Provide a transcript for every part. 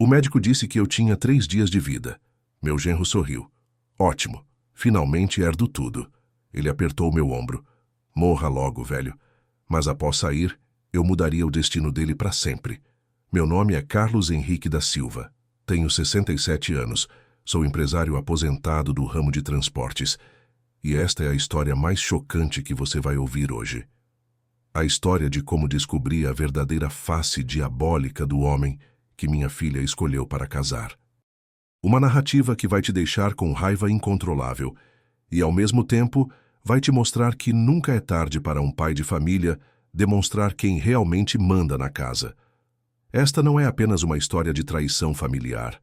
O médico disse que eu tinha 3 dias de vida. Meu genro sorriu. Ótimo. Finalmente herdo tudo. Ele apertou meu ombro. Morra logo, velho. Mas após sair, eu mudaria o destino dele para sempre. Meu nome é Carlos Henrique da Silva. Tenho 67 anos. Sou empresário aposentado do ramo de transportes. E esta é a história mais chocante que você vai ouvir hoje. A história de como descobri a verdadeira face diabólica do homem que minha filha escolheu para casar. Uma narrativa que vai te deixar com raiva incontrolável e, ao mesmo tempo, vai te mostrar que nunca é tarde para um pai de família demonstrar quem realmente manda na casa. Esta não é apenas uma história de traição familiar.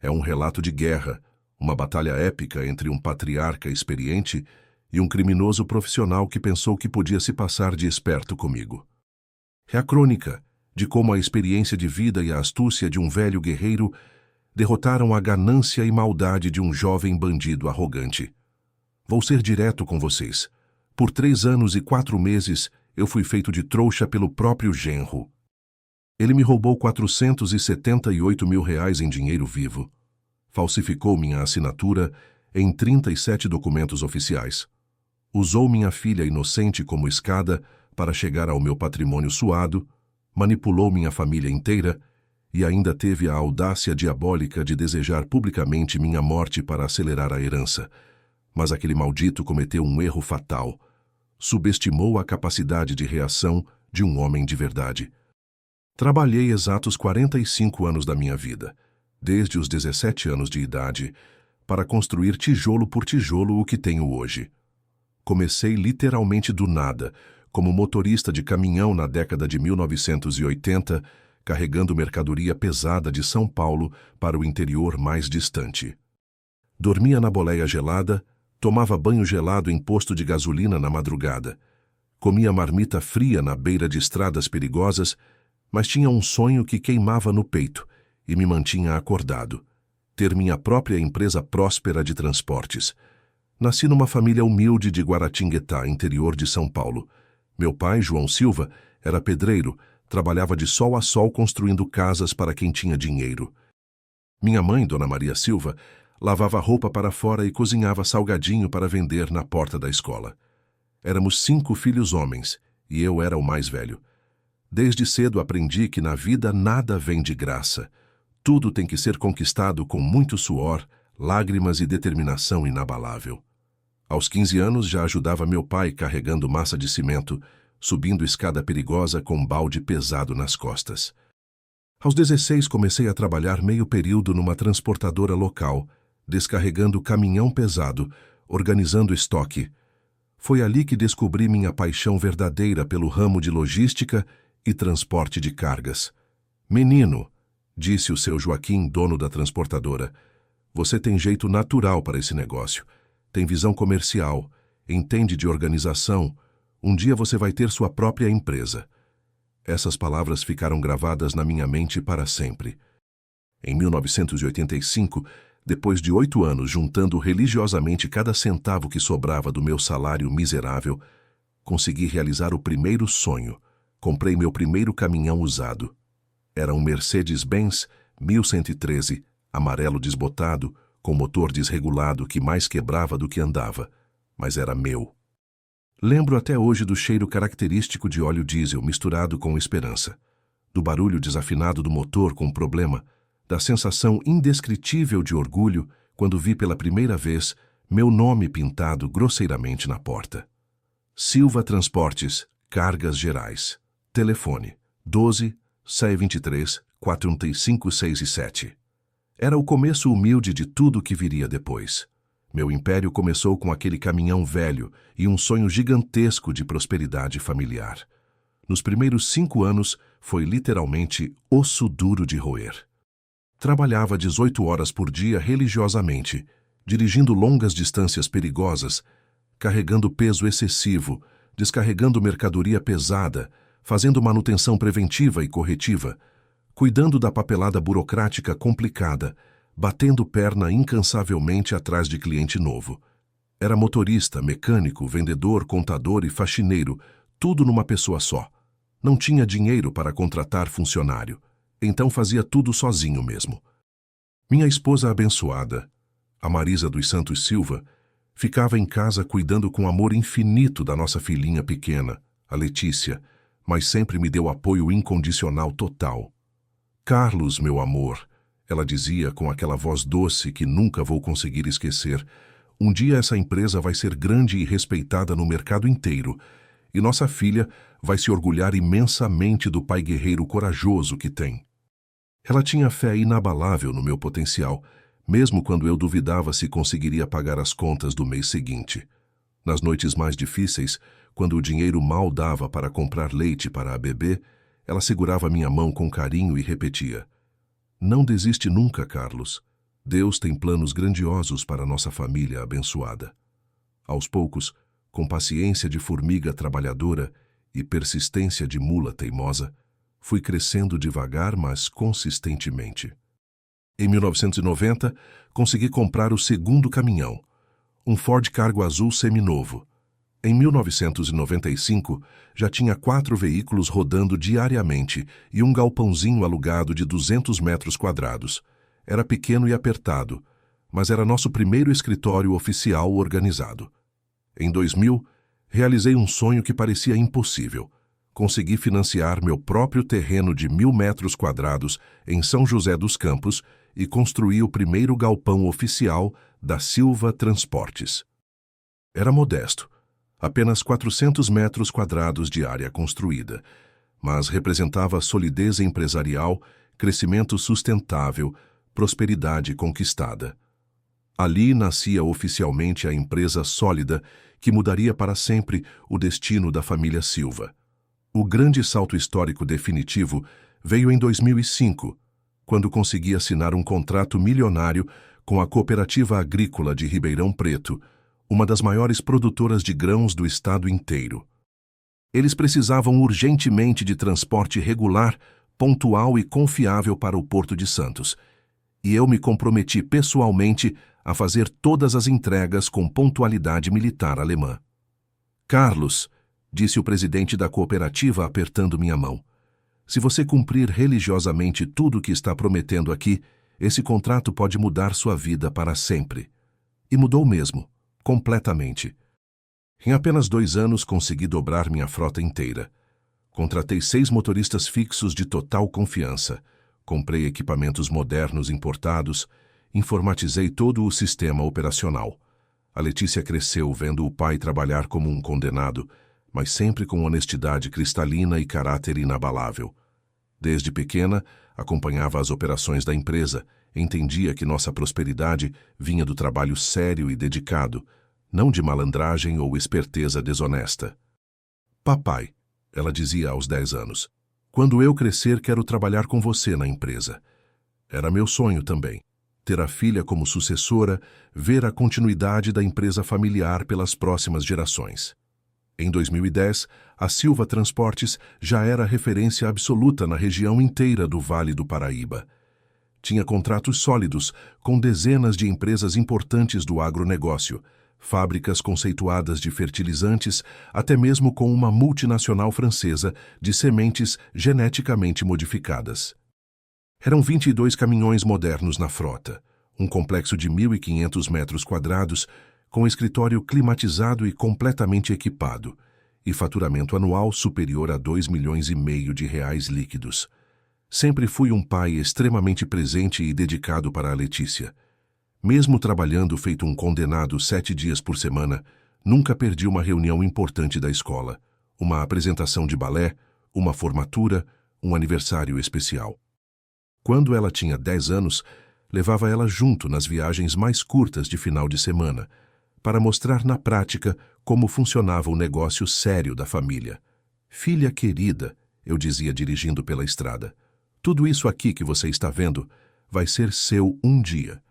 É um relato de guerra, uma batalha épica entre um patriarca experiente e um criminoso profissional que pensou que podia se passar de esperto comigo. É a crônica de como a experiência de vida e a astúcia de um velho guerreiro derrotaram a ganância e maldade de um jovem bandido arrogante. Vou ser direto com vocês. Por 3 anos e 4 meses, eu fui feito de trouxa pelo próprio genro. Ele me roubou R$478 mil em dinheiro vivo. Falsificou minha assinatura em 37 documentos oficiais. Usou minha filha inocente como escada para chegar ao meu patrimônio suado, manipulou minha família inteira e ainda teve a audácia diabólica de desejar publicamente minha morte para acelerar a herança. Mas aquele maldito cometeu um erro fatal. Subestimou a capacidade de reação de um homem de verdade. Trabalhei exatos 45 anos da minha vida, desde os 17 anos de idade, para construir tijolo por tijolo o que tenho hoje. Comecei literalmente do nada, como motorista de caminhão na década de 1980, carregando mercadoria pesada de São Paulo para o interior mais distante. Dormia na boleia gelada, tomava banho gelado em posto de gasolina na madrugada. Comia marmita fria na beira de estradas perigosas, mas tinha um sonho que queimava no peito e me mantinha acordado: ter minha própria empresa próspera de transportes. Nasci numa família humilde de Guaratinguetá, interior de São Paulo. Meu pai, João Silva, era pedreiro, trabalhava de sol a sol construindo casas para quem tinha dinheiro. Minha mãe, Dona Maria Silva, lavava roupa para fora e cozinhava salgadinho para vender na porta da escola. Éramos 5 filhos homens, e eu era o mais velho. Desde cedo aprendi que na vida nada vem de graça. Tudo tem que ser conquistado com muito suor, lágrimas e determinação inabalável. Aos 15 anos já ajudava meu pai carregando massa de cimento, subindo escada perigosa com um balde pesado nas costas. Aos 16 comecei a trabalhar meio período numa transportadora local, descarregando caminhão pesado, organizando estoque. Foi ali que descobri minha paixão verdadeira pelo ramo de logística e transporte de cargas. Menino, disse o seu Joaquim, dono da transportadora, você tem jeito natural para esse negócio. Tem visão comercial, entende de organização. Um dia você vai ter sua própria empresa. Essas palavras ficaram gravadas na minha mente para sempre. Em 1985, depois de 8 anos juntando religiosamente cada centavo que sobrava do meu salário miserável, consegui realizar o primeiro sonho. Comprei meu primeiro caminhão usado. Era um Mercedes-Benz 1113, amarelo desbotado, com motor desregulado que mais quebrava do que andava, mas era meu. Lembro até hoje do cheiro característico de óleo diesel misturado com esperança, do barulho desafinado do motor com problema, da sensação indescritível de orgulho quando vi pela primeira vez meu nome pintado grosseiramente na porta. Silva Transportes, Cargas Gerais. Telefone 12-623-41567. Era o começo humilde de tudo o que viria depois. Meu império começou com aquele caminhão velho e um sonho gigantesco de prosperidade familiar. Nos primeiros 5 anos, foi literalmente osso duro de roer. Trabalhava 18 horas por dia religiosamente, dirigindo longas distâncias perigosas, carregando peso excessivo, descarregando mercadoria pesada, fazendo manutenção preventiva e corretiva, cuidando da papelada burocrática complicada, batendo perna incansavelmente atrás de cliente novo. Era motorista, mecânico, vendedor, contador e faxineiro, tudo numa pessoa só. Não tinha dinheiro para contratar funcionário. então fazia tudo sozinho mesmo. Minha esposa abençoada, a Marisa dos Santos Silva, ficava em casa cuidando com amor infinito da nossa filhinha pequena, a Letícia, mas sempre me deu apoio incondicional total. Carlos, meu amor, ela dizia com aquela voz doce que nunca vou conseguir esquecer, um dia essa empresa vai ser grande e respeitada no mercado inteiro, e nossa filha vai se orgulhar imensamente do pai guerreiro corajoso que tem. Ela tinha fé inabalável no meu potencial, mesmo quando eu duvidava se conseguiria pagar as contas do mês seguinte. Nas noites mais difíceis, quando o dinheiro mal dava para comprar leite para a bebê, ela segurava minha mão com carinho e repetia: "Não desiste nunca, Carlos. Deus tem planos grandiosos para nossa família abençoada." Aos poucos, com paciência de formiga trabalhadora e persistência de mula teimosa, fui crescendo devagar, mas consistentemente. Em 1990, consegui comprar o segundo caminhão, um Ford Cargo azul seminovo. Em 1995, já tinha 4 veículos rodando diariamente e um galpãozinho alugado de 200 metros quadrados. Era pequeno e apertado, mas era nosso primeiro escritório oficial organizado. Em 2000, realizei um sonho que parecia impossível. Consegui financiar meu próprio terreno de 1.000 metros quadrados em São José dos Campos e construí o primeiro galpão oficial da Silva Transportes. Era modesto, apenas 400 metros quadrados de área construída, mas representava solidez empresarial, crescimento sustentável, prosperidade conquistada. Ali nascia oficialmente a empresa sólida que mudaria para sempre o destino da família Silva. O grande salto histórico definitivo veio em 2005, quando consegui assinar um contrato milionário com a Cooperativa Agrícola de Ribeirão Preto, uma das maiores produtoras de grãos do estado inteiro. Eles precisavam urgentemente de transporte regular, pontual e confiável para o Porto de Santos, e eu me comprometi pessoalmente a fazer todas as entregas com pontualidade militar alemã. "Carlos", disse o presidente da cooperativa apertando minha mão, "se você cumprir religiosamente tudo o que está prometendo aqui, esse contrato pode mudar sua vida para sempre." E mudou mesmo, completamente. Em apenas 2 anos consegui dobrar minha frota inteira. Contratei 6 motoristas fixos de total confiança, comprei equipamentos modernos importados, informatizei todo o sistema operacional. A Letícia cresceu vendo o pai trabalhar como um condenado, mas sempre com honestidade cristalina e caráter inabalável. Desde pequena, acompanhava as operações da empresa, entendia que nossa prosperidade vinha do trabalho sério e dedicado, não de malandragem ou esperteza desonesta. "Papai", ela dizia aos 10 anos, "quando eu crescer quero trabalhar com você na empresa." Era meu sonho também, ter a filha como sucessora, ver a continuidade da empresa familiar pelas próximas gerações. Em 2010, a Silva Transportes já era referência absoluta na região inteira do Vale do Paraíba. Tinha contratos sólidos com dezenas de empresas importantes do agronegócio, fábricas conceituadas de fertilizantes, até mesmo com uma multinacional francesa de sementes geneticamente modificadas. Eram 22 caminhões modernos na frota, um complexo de 1.500 metros quadrados, com escritório climatizado e completamente equipado, e faturamento anual superior a 2,5 milhões de reais líquidos. Sempre fui um pai extremamente presente e dedicado para a Letícia. Mesmo trabalhando feito um condenado 7 dias por semana, nunca perdi uma reunião importante da escola, uma apresentação de balé, uma formatura, um aniversário especial. Quando ela tinha 10 anos, levava ela junto nas viagens mais curtas de final de semana, para mostrar na prática como funcionava o negócio sério da família. "Filha querida", eu dizia dirigindo pela estrada, "tudo isso aqui que você está vendo vai ser seu um dia.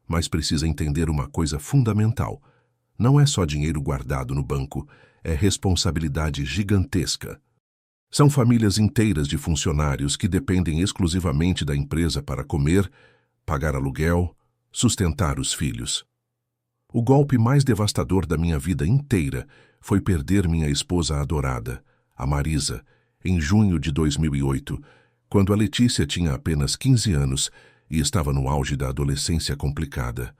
Mas precisa entender uma coisa fundamental. Não é só dinheiro guardado no banco, é responsabilidade gigantesca. São famílias inteiras de funcionários que dependem exclusivamente da empresa para comer, pagar aluguel, sustentar os filhos. O golpe mais devastador da minha vida inteira foi perder minha esposa adorada, a Marisa, em junho de 2008, Quando a Letícia tinha apenas 15 anos e estava no auge da adolescência complicada.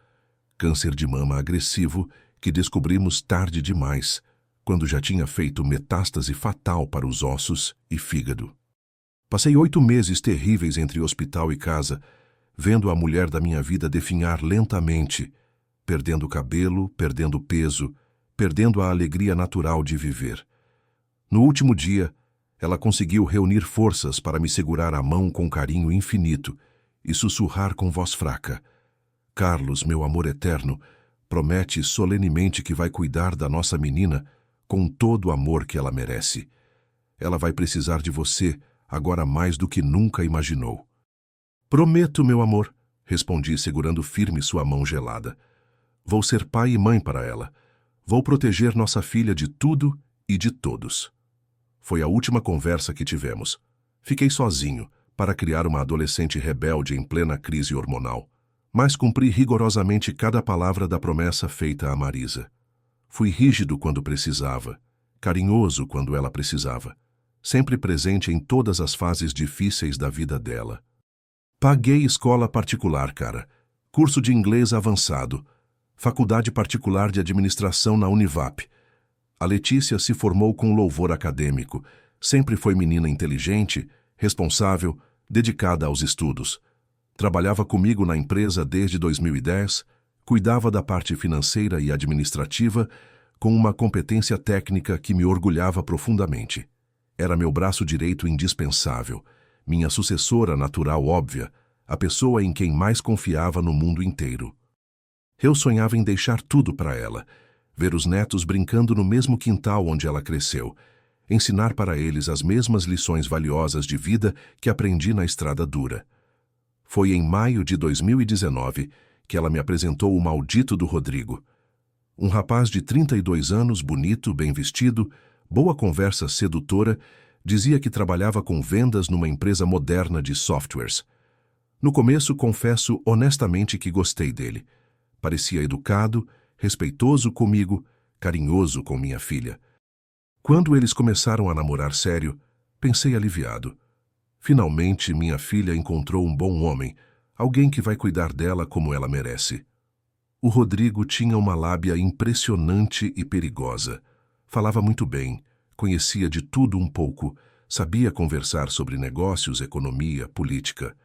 Câncer de mama agressivo que descobrimos tarde demais, quando já tinha feito metástase fatal para os ossos e fígado. Passei 8 meses terríveis entre hospital e casa, vendo a mulher da minha vida definhar lentamente, perdendo cabelo, perdendo peso, perdendo a alegria natural de viver. No último dia, ela conseguiu reunir forças para me segurar a mão com carinho infinito e sussurrar com voz fraca: Carlos, meu amor eterno, promete solenemente que vai cuidar da nossa menina com todo o amor que ela merece. Ela vai precisar de você, agora mais do que nunca imaginou. Prometo, meu amor, respondi segurando firme sua mão gelada. Vou ser pai e mãe para ela. Vou proteger nossa filha de tudo e de todos. Foi a última conversa que tivemos. Fiquei sozinho para criar uma adolescente rebelde em plena crise hormonal, mas cumpri rigorosamente cada palavra da promessa feita a Marisa. Fui rígido quando precisava, carinhoso quando ela precisava, sempre presente em todas as fases difíceis da vida dela. Paguei escola particular, cara, curso de inglês avançado, faculdade particular de administração na Univap. A Letícia se formou com louvor acadêmico, sempre foi menina inteligente, responsável, dedicada aos estudos. Trabalhava comigo na empresa desde 2010, cuidava da parte financeira e administrativa com uma competência técnica que me orgulhava profundamente. Era meu braço direito indispensável, minha sucessora natural óbvia, a pessoa em quem mais confiava no mundo inteiro. Eu sonhava em deixar tudo para ela, ver os netos brincando no mesmo quintal onde ela cresceu, ensinar para eles as mesmas lições valiosas de vida que aprendi na estrada dura. Foi em maio de 2019 que ela me apresentou o maldito do Rodrigo. Um rapaz de 32 anos, bonito, bem vestido, boa conversa sedutora, dizia que trabalhava com vendas numa empresa moderna de softwares. No começo, confesso honestamente que gostei dele. Parecia educado, respeitoso comigo, carinhoso com minha filha. Quando eles começaram a namorar sério, pensei aliviado. Finalmente, minha filha encontrou um bom homem, alguém que vai cuidar dela como ela merece. O Rodrigo tinha uma lábia impressionante e perigosa. Falava muito bem, conhecia de tudo um pouco, sabia conversar sobre negócios, economia, política.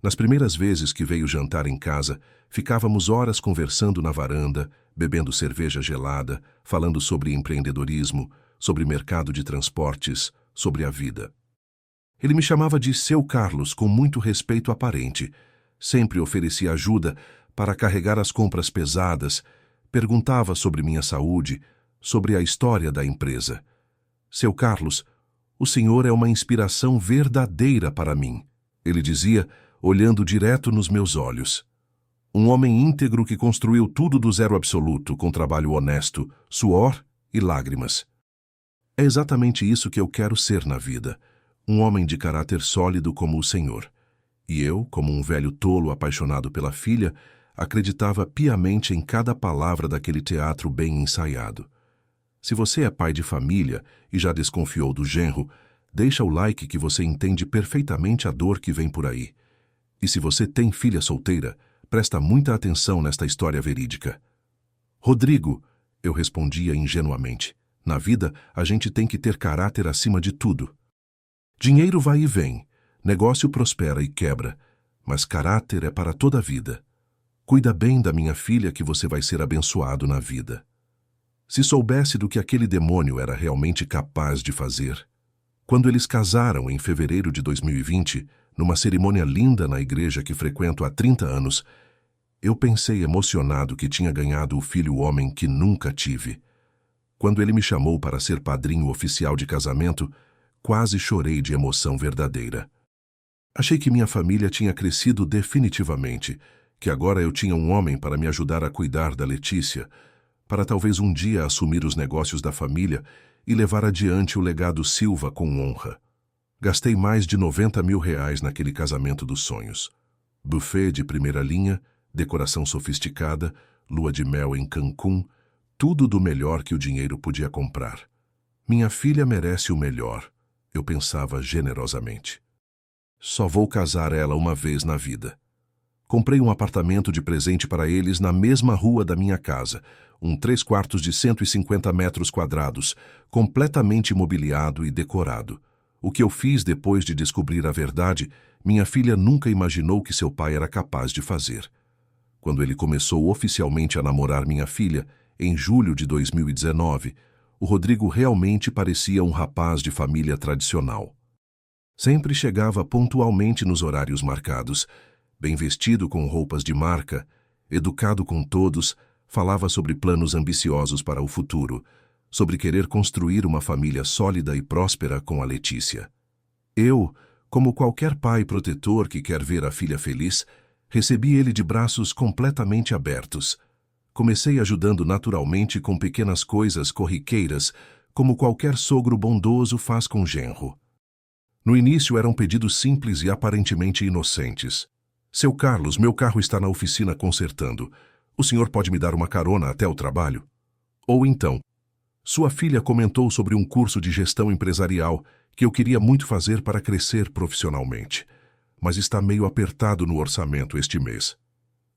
Nas primeiras vezes que veio jantar em casa, ficávamos horas conversando na varanda, bebendo cerveja gelada, falando sobre empreendedorismo, sobre mercado de transportes, sobre a vida. Ele me chamava de seu Carlos com muito respeito aparente. Sempre oferecia ajuda para carregar as compras pesadas, perguntava sobre minha saúde, sobre a história da empresa. Seu Carlos, o senhor é uma inspiração verdadeira para mim, ele dizia, olhando direto nos meus olhos. Um homem íntegro que construiu tudo do zero absoluto, com trabalho honesto, suor e lágrimas. É exatamente isso que eu quero ser na vida, um homem de caráter sólido como o senhor. E eu, como um velho tolo apaixonado pela filha, acreditava piamente em cada palavra daquele teatro bem ensaiado. Se você é pai de família e já desconfiou do genro, deixa o like que você entende perfeitamente a dor que vem por aí. E se você tem filha solteira, presta muita atenção nesta história verídica. Rodrigo, eu respondia ingenuamente, na vida a gente tem que ter caráter acima de tudo. Dinheiro vai e vem, negócio prospera e quebra, mas caráter é para toda a vida. Cuida bem da minha filha que você vai ser abençoado na vida. Se soubesse do que aquele demônio era realmente capaz de fazer. Quando eles casaram em fevereiro de 2020, numa cerimônia linda na igreja que frequento há 30 anos, eu pensei emocionado que tinha ganhado o filho homem que nunca tive. Quando ele me chamou para ser padrinho oficial de casamento, quase chorei de emoção verdadeira. Achei que minha família tinha crescido definitivamente, que agora eu tinha um homem para me ajudar a cuidar da Letícia, para talvez um dia assumir os negócios da família e levar adiante o legado Silva com honra. Gastei mais de R$90 mil naquele casamento dos sonhos. Buffet de primeira linha, decoração sofisticada, lua de mel em Cancún, tudo do melhor que o dinheiro podia comprar. Minha filha merece o melhor, eu pensava generosamente. Só vou casar ela uma vez na vida. Comprei um apartamento de presente para eles na mesma rua da minha casa, um 3/4 de 150 metros quadrados, completamente mobiliado e decorado. O que eu fiz depois de descobrir a verdade, minha filha nunca imaginou que seu pai era capaz de fazer. Quando ele começou oficialmente a namorar minha filha, em julho de 2019, o Rodrigo realmente parecia um rapaz de família tradicional. Sempre chegava pontualmente nos horários marcados, bem vestido com roupas de marca, educado com todos, falava sobre planos ambiciosos para o futuro, sobre querer construir uma família sólida e próspera com a Letícia. Eu, como qualquer pai protetor que quer ver a filha feliz, recebi ele de braços completamente abertos. Comecei ajudando naturalmente com pequenas coisas corriqueiras, como qualquer sogro bondoso faz com genro. No início eram pedidos simples e aparentemente inocentes. Seu Carlos, meu carro está na oficina consertando. O senhor pode me dar uma carona até o trabalho? Ou então, sua filha comentou sobre um curso de gestão empresarial que eu queria muito fazer para crescer profissionalmente, mas está meio apertado no orçamento este mês.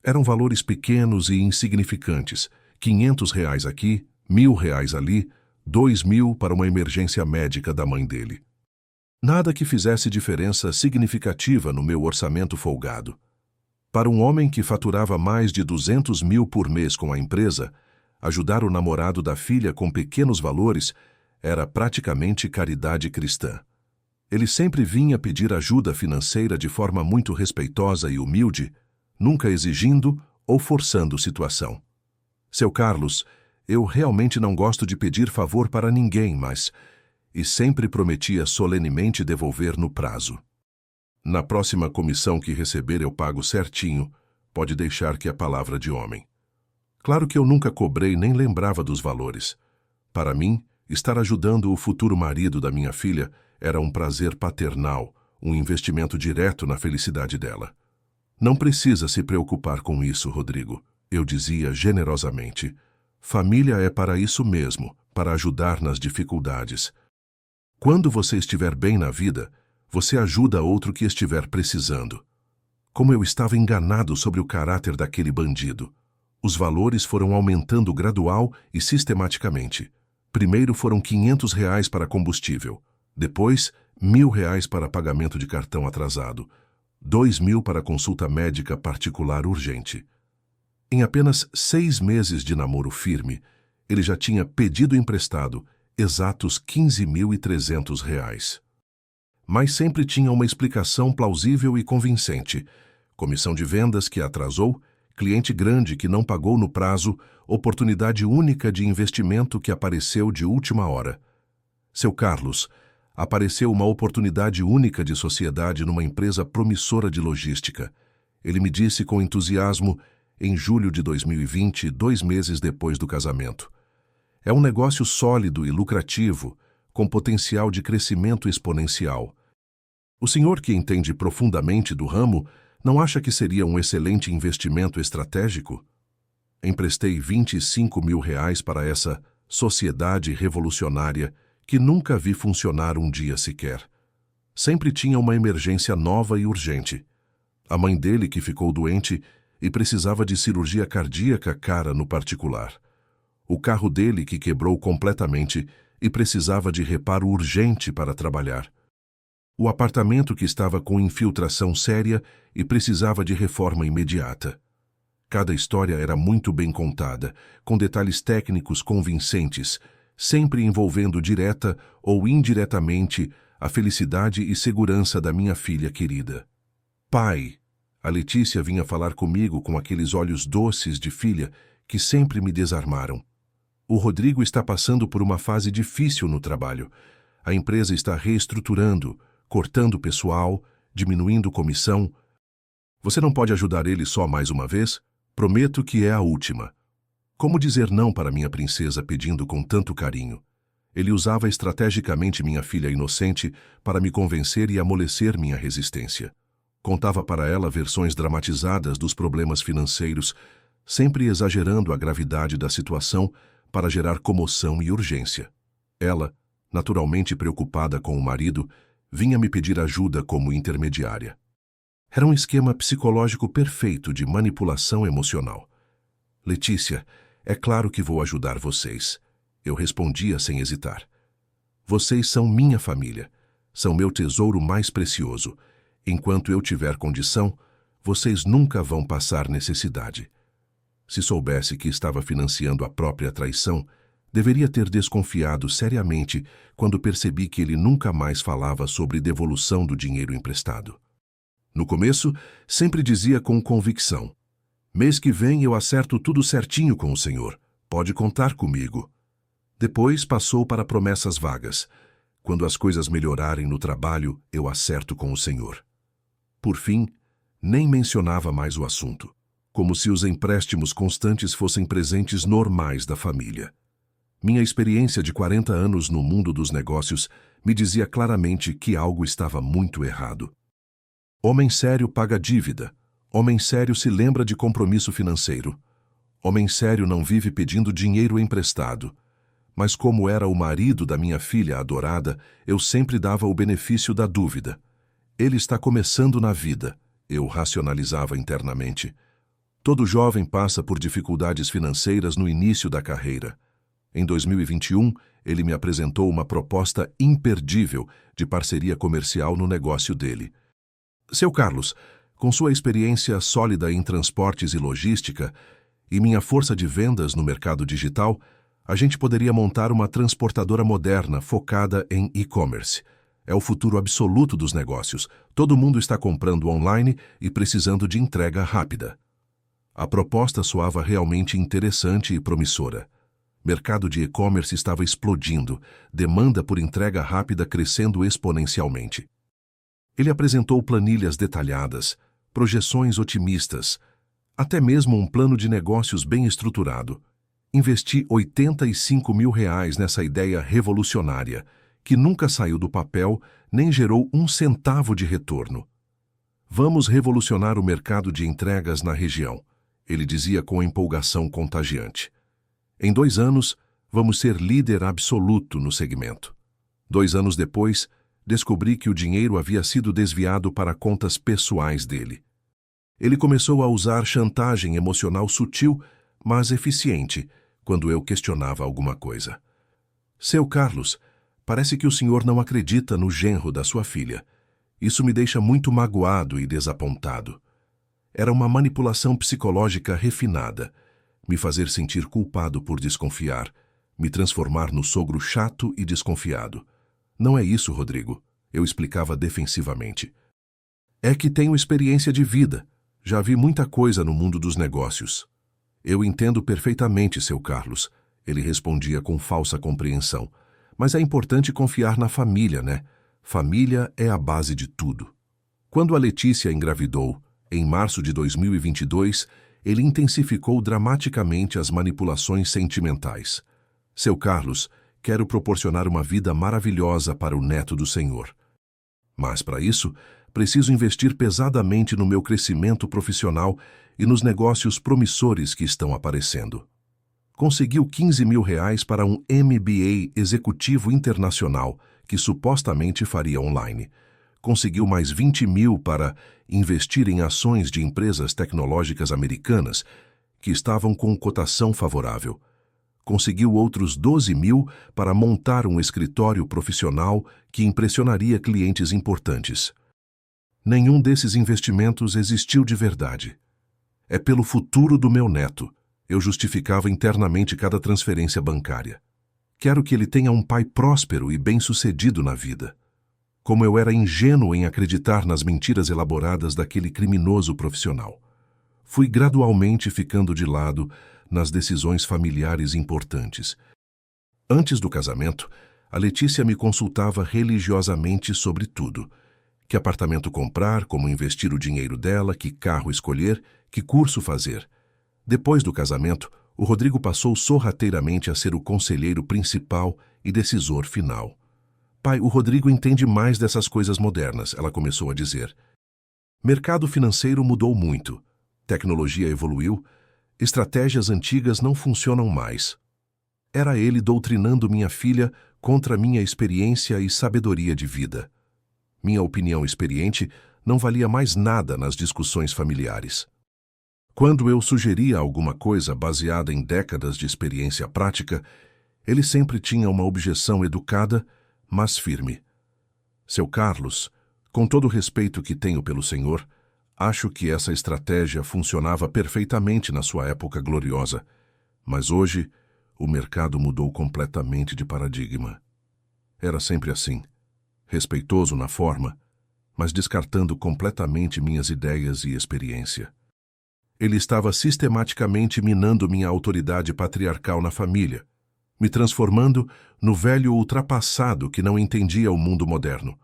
Eram valores pequenos e insignificantes, R$ 500 aqui, R$ 1.000 ali, 2.000 para uma emergência médica da mãe dele. Nada que fizesse diferença significativa no meu orçamento folgado. Para um homem que faturava mais de 200 mil por mês com a empresa, ajudar o namorado da filha com pequenos valores era praticamente caridade cristã. Ele sempre vinha pedir ajuda financeira de forma muito respeitosa e humilde, nunca exigindo ou forçando situação. Seu Carlos, eu realmente não gosto de pedir favor para ninguém, mas... E sempre prometia solenemente devolver no prazo. Na próxima comissão que receber eu pago certinho, pode deixar que é palavra de homem. Claro que eu nunca cobrei nem lembrava dos valores. Para mim, estar ajudando o futuro marido da minha filha era um prazer paternal, um investimento direto na felicidade dela. Não precisa se preocupar com isso, Rodrigo, eu dizia generosamente. Família é para isso mesmo, para ajudar nas dificuldades. Quando você estiver bem na vida, você ajuda outro que estiver precisando. Como eu estava enganado sobre o caráter daquele bandido. Os valores foram aumentando gradual e sistematicamente. Primeiro foram R$ 500 para combustível, depois R$ 1.000 para pagamento de cartão atrasado, 2.000 para consulta médica particular urgente. Em apenas 6 meses de namoro firme, ele já tinha pedido emprestado exatos R$ 15.300. Mas sempre tinha uma explicação plausível e convincente. Comissão de vendas que atrasou, cliente grande que não pagou no prazo, oportunidade única de investimento que apareceu de última hora. Seu Carlos, apareceu uma oportunidade única de sociedade numa empresa promissora de logística. Ele me disse com entusiasmo em julho de 2020, 2 meses depois do casamento. É um negócio sólido e lucrativo, com potencial de crescimento exponencial. O senhor, que entende profundamente do ramo, não acha que seria um excelente investimento estratégico? Emprestei R$ 25.000 para essa sociedade revolucionária que nunca vi funcionar um dia sequer. Sempre tinha uma emergência nova e urgente. A mãe dele que ficou doente e precisava de cirurgia cardíaca cara no particular. O carro dele que quebrou completamente e precisava de reparo urgente para trabalhar. O apartamento que estava com infiltração séria e precisava de reforma imediata. Cada história era muito bem contada, com detalhes técnicos convincentes, sempre envolvendo direta ou indiretamente a felicidade e segurança da minha filha querida. Pai, a Letícia vinha falar comigo com aqueles olhos doces de filha que sempre me desarmaram. O Rodrigo está passando por uma fase difícil no trabalho. A empresa está reestruturando, cortando pessoal, diminuindo comissão. Você não pode ajudar ele só mais uma vez? Prometo que é a última. Como dizer não para minha princesa pedindo com tanto carinho? Ele usava estrategicamente minha filha inocente para me convencer e amolecer minha resistência. Contava para ela versões dramatizadas dos problemas financeiros, sempre exagerando a gravidade da situação para gerar comoção e urgência. Ela, naturalmente preocupada com o marido, Vinha me pedir ajuda como intermediária. Era um esquema psicológico perfeito de manipulação emocional. Letícia, é claro que vou ajudar vocês. Eu respondia sem hesitar. Vocês são minha família. São meu tesouro mais precioso. Enquanto eu tiver condição, vocês nunca vão passar necessidade. Se soubesse que estava financiando a própria traição, deveria ter desconfiado seriamente quando percebi que ele nunca mais falava sobre devolução do dinheiro emprestado. No começo, sempre dizia com convicção: mês que vem eu acerto tudo certinho com o senhor. Pode contar comigo. Depois passou para promessas vagas. Quando as coisas melhorarem no trabalho, eu acerto com o senhor. Por fim, nem mencionava mais o assunto, como se os empréstimos constantes fossem presentes normais da família. Minha experiência de 40 anos no mundo dos negócios me dizia claramente que algo estava muito errado. Homem sério paga dívida. Homem sério se lembra de compromisso financeiro. Homem sério não vive pedindo dinheiro emprestado. Mas como era o marido da minha filha adorada, eu sempre dava o benefício da dúvida. Ele está começando na vida, eu racionalizava internamente. Todo jovem passa por dificuldades financeiras no início da carreira. Em 2021, ele me apresentou uma proposta imperdível de parceria comercial no negócio dele. Seu Carlos, com sua experiência sólida em transportes e logística e minha força de vendas no mercado digital, a gente poderia montar uma transportadora moderna focada em e-commerce. É o futuro absoluto dos negócios. Todo mundo está comprando online e precisando de entrega rápida. A proposta soava realmente interessante e promissora. Mercado de e-commerce estava explodindo, demanda por entrega rápida crescendo exponencialmente. Ele apresentou planilhas detalhadas, projeções otimistas, até mesmo um plano de negócios bem estruturado. Investi R$85 mil nessa ideia revolucionária, que nunca saiu do papel nem gerou um centavo de retorno. Vamos revolucionar o mercado de entregas na região, ele dizia com empolgação contagiante. Em 2 anos, vamos ser líder absoluto no segmento. 2 anos depois, descobri que o dinheiro havia sido desviado para contas pessoais dele. Ele começou a usar chantagem emocional sutil, mas eficiente, quando eu questionava alguma coisa. Seu Carlos, parece que o senhor não acredita no genro da sua filha. Isso me deixa muito magoado e desapontado. Era uma manipulação psicológica refinada, me fazer sentir culpado por desconfiar, me transformar no sogro chato e desconfiado. Não é isso, Rodrigo, eu explicava defensivamente. É que tenho experiência de vida, já vi muita coisa no mundo dos negócios. Eu entendo perfeitamente, seu Carlos, ele respondia com falsa compreensão. Mas é importante confiar na família, né? Família é a base de tudo. Quando a Letícia engravidou, em março de 2022, ele intensificou dramaticamente as manipulações sentimentais. Seu Carlos, quero proporcionar uma vida maravilhosa para o neto do senhor. Mas, para isso, preciso investir pesadamente no meu crescimento profissional e nos negócios promissores que estão aparecendo. Conseguiu R$15 mil para um MBA executivo internacional, que supostamente faria online. Conseguiu mais 20 mil para investir em ações de empresas tecnológicas americanas, que estavam com cotação favorável. Conseguiu outros 12 mil para montar um escritório profissional que impressionaria clientes importantes. Nenhum desses investimentos existiu de verdade. É pelo futuro do meu neto. Eu justificava internamente cada transferência bancária. Quero que ele tenha um pai próspero e bem-sucedido na vida. Como eu era ingênuo em acreditar nas mentiras elaboradas daquele criminoso profissional. Fui gradualmente ficando de lado nas decisões familiares importantes. Antes do casamento, a Letícia me consultava religiosamente sobre tudo. Que apartamento comprar, como investir o dinheiro dela, que carro escolher, que curso fazer. Depois do casamento, o Rodrigo passou sorrateiramente a ser o conselheiro principal e decisor final. Pai, o Rodrigo entende mais dessas coisas modernas, ela começou a dizer. Mercado financeiro mudou muito. Tecnologia evoluiu. Estratégias antigas não funcionam mais. Era ele doutrinando minha filha contra minha experiência e sabedoria de vida. Minha opinião experiente não valia mais nada nas discussões familiares. Quando eu sugeria alguma coisa baseada em décadas de experiência prática, ele sempre tinha uma objeção educada, mas firme. Seu Carlos, com todo o respeito que tenho pelo senhor, acho que essa estratégia funcionava perfeitamente na sua época gloriosa, mas hoje o mercado mudou completamente de paradigma. Era sempre assim, respeitoso na forma, mas descartando completamente minhas ideias e experiência. Ele estava sistematicamente minando minha autoridade patriarcal na família, me transformando no velho ultrapassado que não entendia o mundo moderno.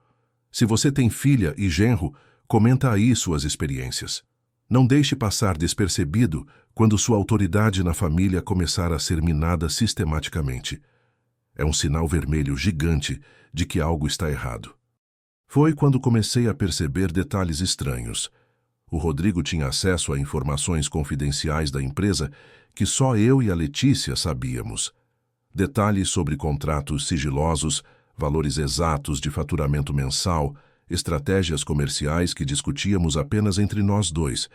Se você tem filha e genro, comenta aí suas experiências. Não deixe passar despercebido quando sua autoridade na família começar a ser minada sistematicamente. É um sinal vermelho gigante de que algo está errado. Foi quando comecei a perceber detalhes estranhos. O Rodrigo tinha acesso a informações confidenciais da empresa que só eu e a Letícia sabíamos. Detalhes sobre contratos sigilosos, valores exatos de faturamento mensal, estratégias comerciais que discutíamos apenas entre nós dois.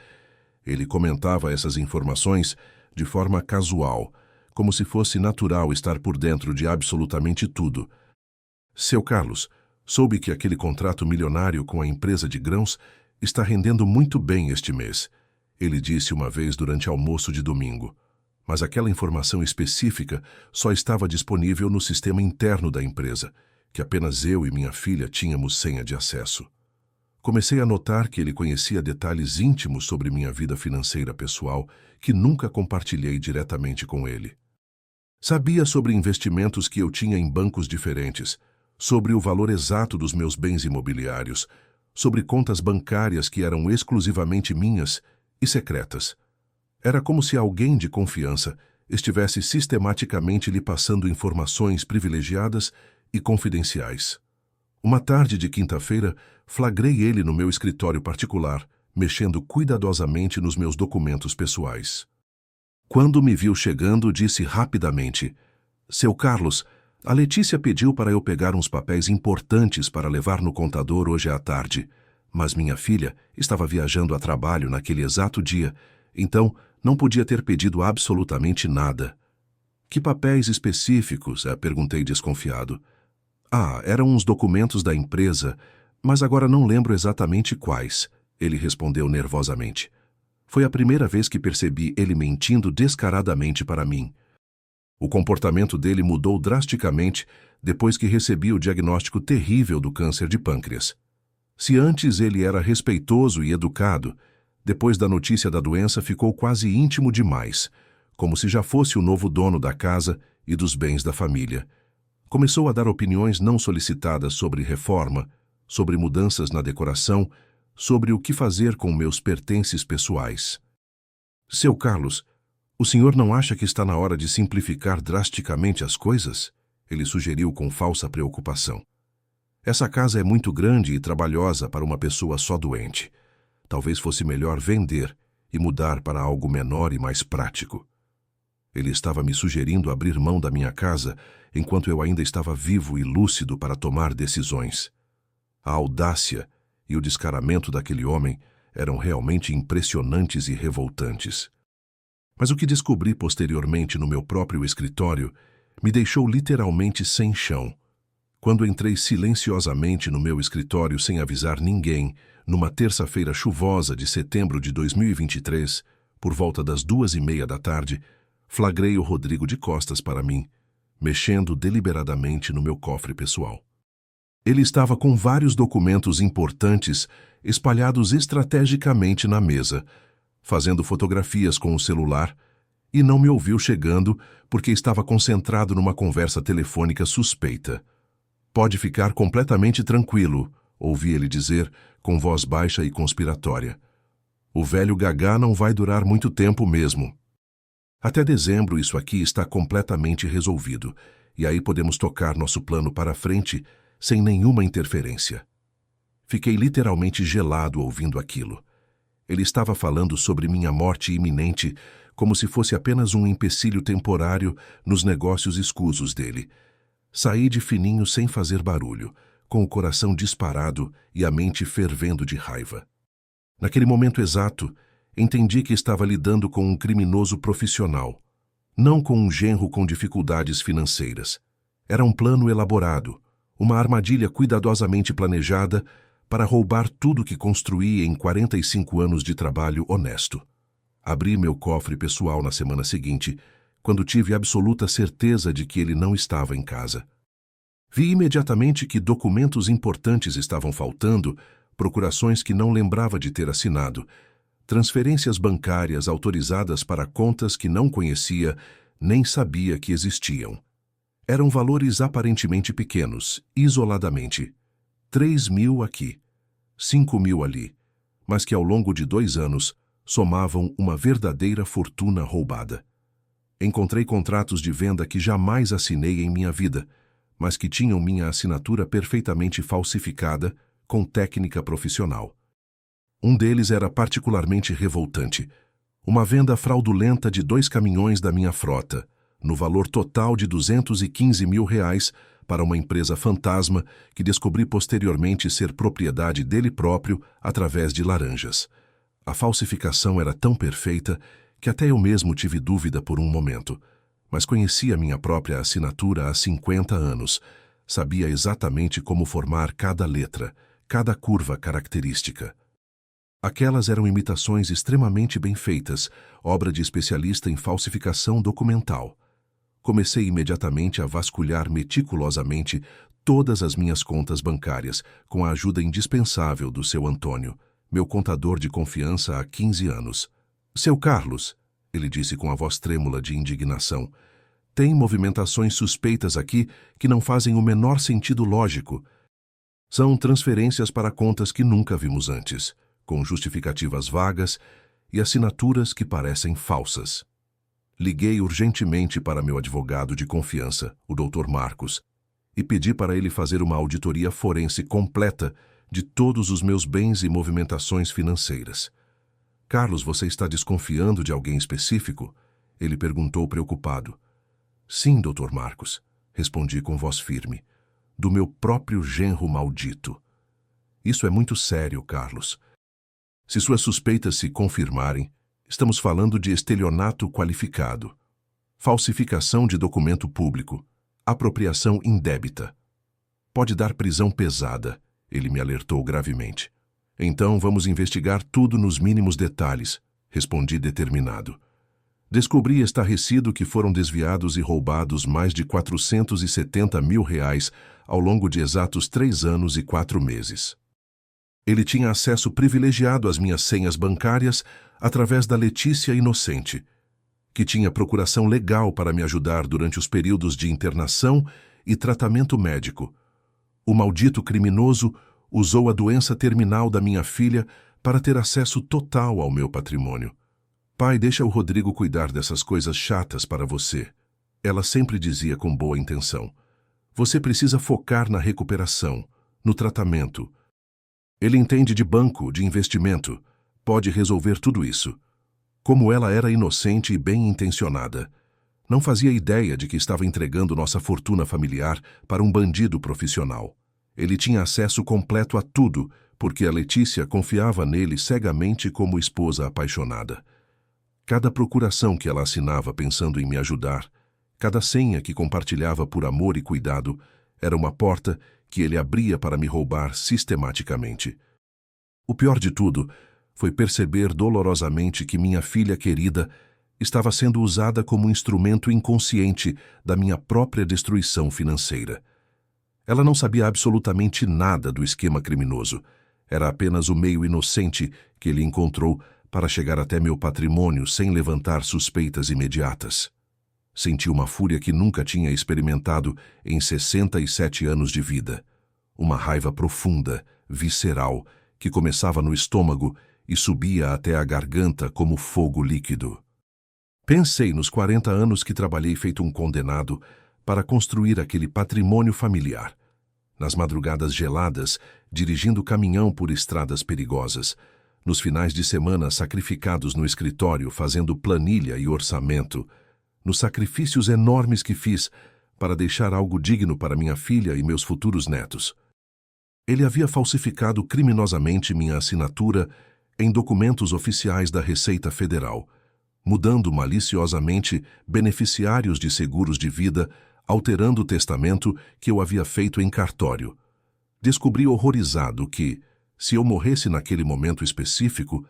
Ele comentava essas informações de forma casual, como se fosse natural estar por dentro de absolutamente tudo. Seu Carlos, soube que aquele contrato milionário com a empresa de grãos está rendendo muito bem este mês, ele disse uma vez durante almoço de domingo. Mas aquela informação específica só estava disponível no sistema interno da empresa, que apenas eu e minha filha tínhamos senha de acesso. Comecei a notar que ele conhecia detalhes íntimos sobre minha vida financeira pessoal que nunca compartilhei diretamente com ele. Sabia sobre investimentos que eu tinha em bancos diferentes, sobre o valor exato dos meus bens imobiliários, sobre contas bancárias que eram exclusivamente minhas e secretas. Era como se alguém de confiança estivesse sistematicamente lhe passando informações privilegiadas e confidenciais. Uma tarde de quinta-feira, flagrei ele no meu escritório particular, mexendo cuidadosamente nos meus documentos pessoais. Quando me viu chegando, disse rapidamente: "Seu Carlos, a Letícia pediu para eu pegar uns papéis importantes para levar no contador hoje à tarde, mas minha filha estava viajando a trabalho naquele exato dia, então não podia ter pedido absolutamente nada." "Que papéis específicos?" perguntei desconfiado. Eram uns documentos da empresa, mas agora não lembro exatamente quais", ele respondeu nervosamente. Foi a primeira vez que percebi ele mentindo descaradamente para mim. O comportamento dele mudou drasticamente depois que recebi o diagnóstico terrível do câncer de pâncreas. Se antes ele era respeitoso e educado, depois da notícia da doença ficou quase íntimo demais, como se já fosse o novo dono da casa e dos bens da família. Começou a dar opiniões não solicitadas sobre reforma, sobre mudanças na decoração, sobre o que fazer com meus pertences pessoais. "Seu Carlos, o senhor não acha que está na hora de simplificar drasticamente as coisas?" ele sugeriu com falsa preocupação. "Essa casa é muito grande e trabalhosa para uma pessoa só doente. Talvez fosse melhor vender e mudar para algo menor e mais prático." Ele estava me sugerindo abrir mão da minha casa enquanto eu ainda estava vivo e lúcido para tomar decisões. A audácia e o descaramento daquele homem eram realmente impressionantes e revoltantes. Mas o que descobri posteriormente no meu próprio escritório me deixou literalmente sem chão. Quando entrei silenciosamente no meu escritório sem avisar ninguém, numa terça-feira chuvosa de setembro de 2023, por volta das 2:30 da tarde, flagrei o Rodrigo de costas para mim, mexendo deliberadamente no meu cofre pessoal. Ele estava com vários documentos importantes espalhados estrategicamente na mesa, fazendo fotografias com o celular, e não me ouviu chegando porque estava concentrado numa conversa telefônica suspeita. "Pode ficar completamente tranquilo", ouvi ele dizer com voz baixa e conspiratória. "O velho Gagá não vai durar muito tempo mesmo. Até dezembro isso aqui está completamente resolvido, e aí podemos tocar nosso plano para frente sem nenhuma interferência." Fiquei literalmente gelado ouvindo aquilo. Ele estava falando sobre minha morte iminente como se fosse apenas um empecilho temporário nos negócios escusos dele. Saí de fininho sem fazer barulho, com o coração disparado e a mente fervendo de raiva. Naquele momento exato, entendi que estava lidando com um criminoso profissional, não com um genro com dificuldades financeiras. Era um plano elaborado, uma armadilha cuidadosamente planejada para roubar tudo que construí em 45 anos de trabalho honesto. Abri meu cofre pessoal na semana seguinte, quando tive absoluta certeza de que ele não estava em casa. Vi imediatamente que documentos importantes estavam faltando, procurações que não lembrava de ter assinado, transferências bancárias autorizadas para contas que não conhecia nem sabia que existiam. Eram valores aparentemente pequenos, isoladamente. 3.000 aqui, 5.000 ali, mas que ao longo de 2 anos somavam uma verdadeira fortuna roubada. Encontrei contratos de venda que jamais assinei em minha vida, mas que tinham minha assinatura perfeitamente falsificada com técnica profissional. Um deles era particularmente revoltante. Uma venda fraudulenta de 2 caminhões da minha frota, no valor total de R$215 mil, para uma empresa fantasma que descobri posteriormente ser propriedade dele próprio através de laranjas. A falsificação era tão perfeita que até eu mesmo tive dúvida por um momento, mas conhecia minha própria assinatura há 50 anos, sabia exatamente como formar cada letra, cada curva característica. Aquelas eram imitações extremamente bem feitas, obra de especialista em falsificação documental. Comecei imediatamente a vasculhar meticulosamente todas as minhas contas bancárias, com a ajuda indispensável do seu Antônio, meu contador de confiança há 15 anos. Seu Carlos, ele disse com a voz trêmula de indignação, tem movimentações suspeitas aqui que não fazem o menor sentido lógico. São transferências para contas que nunca vimos antes, com justificativas vagas e assinaturas que parecem falsas. Liguei urgentemente para meu advogado de confiança, o Dr. Marcos, e pedi para ele fazer uma auditoria forense completa de todos os meus bens e movimentações financeiras. Carlos, você está desconfiando de alguém específico? Ele perguntou preocupado. Sim, Dr. Marcos, respondi com voz firme. Do meu próprio genro maldito. Isso é muito sério, Carlos. Se suas suspeitas se confirmarem, estamos falando de estelionato qualificado, falsificação de documento público, apropriação indébita. Pode dar prisão pesada, ele me alertou gravemente. Então vamos investigar tudo nos mínimos detalhes, respondi determinado. Descobri estarrecido que foram desviados e roubados mais de R$470 mil ao longo de exatos 3 anos e 4 meses. Ele tinha acesso privilegiado às minhas senhas bancárias através da Letícia Inocente, que tinha procuração legal para me ajudar durante os períodos de internação e tratamento médico. O maldito criminoso usou a doença terminal da minha filha para ter acesso total ao meu patrimônio. Pai, deixa o Rodrigo cuidar dessas coisas chatas para você. Ela sempre dizia com boa intenção. Você precisa focar na recuperação, no tratamento. Ele entende de banco, de investimento. Pode resolver tudo isso. Como ela era inocente e bem-intencionada. Não fazia ideia de que estava entregando nossa fortuna familiar para um bandido profissional. Ele tinha acesso completo a tudo, porque a Letícia confiava nele cegamente como esposa apaixonada. Cada procuração que ela assinava pensando em me ajudar, cada senha que compartilhava por amor e cuidado, era uma porta que ele abria para me roubar sistematicamente. O pior de tudo foi perceber dolorosamente que minha filha querida estava sendo usada como instrumento inconsciente da minha própria destruição financeira. Ela não sabia absolutamente nada do esquema criminoso. Era apenas o meio inocente que ele encontrou para chegar até meu patrimônio sem levantar suspeitas imediatas. Senti uma fúria que nunca tinha experimentado em 67 anos de vida. Uma raiva profunda, visceral, que começava no estômago e subia até a garganta como fogo líquido. Pensei nos 40 anos que trabalhei feito um condenado para construir aquele patrimônio familiar. Nas madrugadas geladas, dirigindo caminhão por estradas perigosas, nos finais de semana sacrificados no escritório fazendo planilha e orçamento, nos sacrifícios enormes que fiz para deixar algo digno para minha filha e meus futuros netos. Ele havia falsificado criminosamente minha assinatura em documentos oficiais da Receita Federal, mudando maliciosamente beneficiários de seguros de vida, alterando o testamento que eu havia feito em cartório. Descobri horrorizado que, se eu morresse naquele momento específico,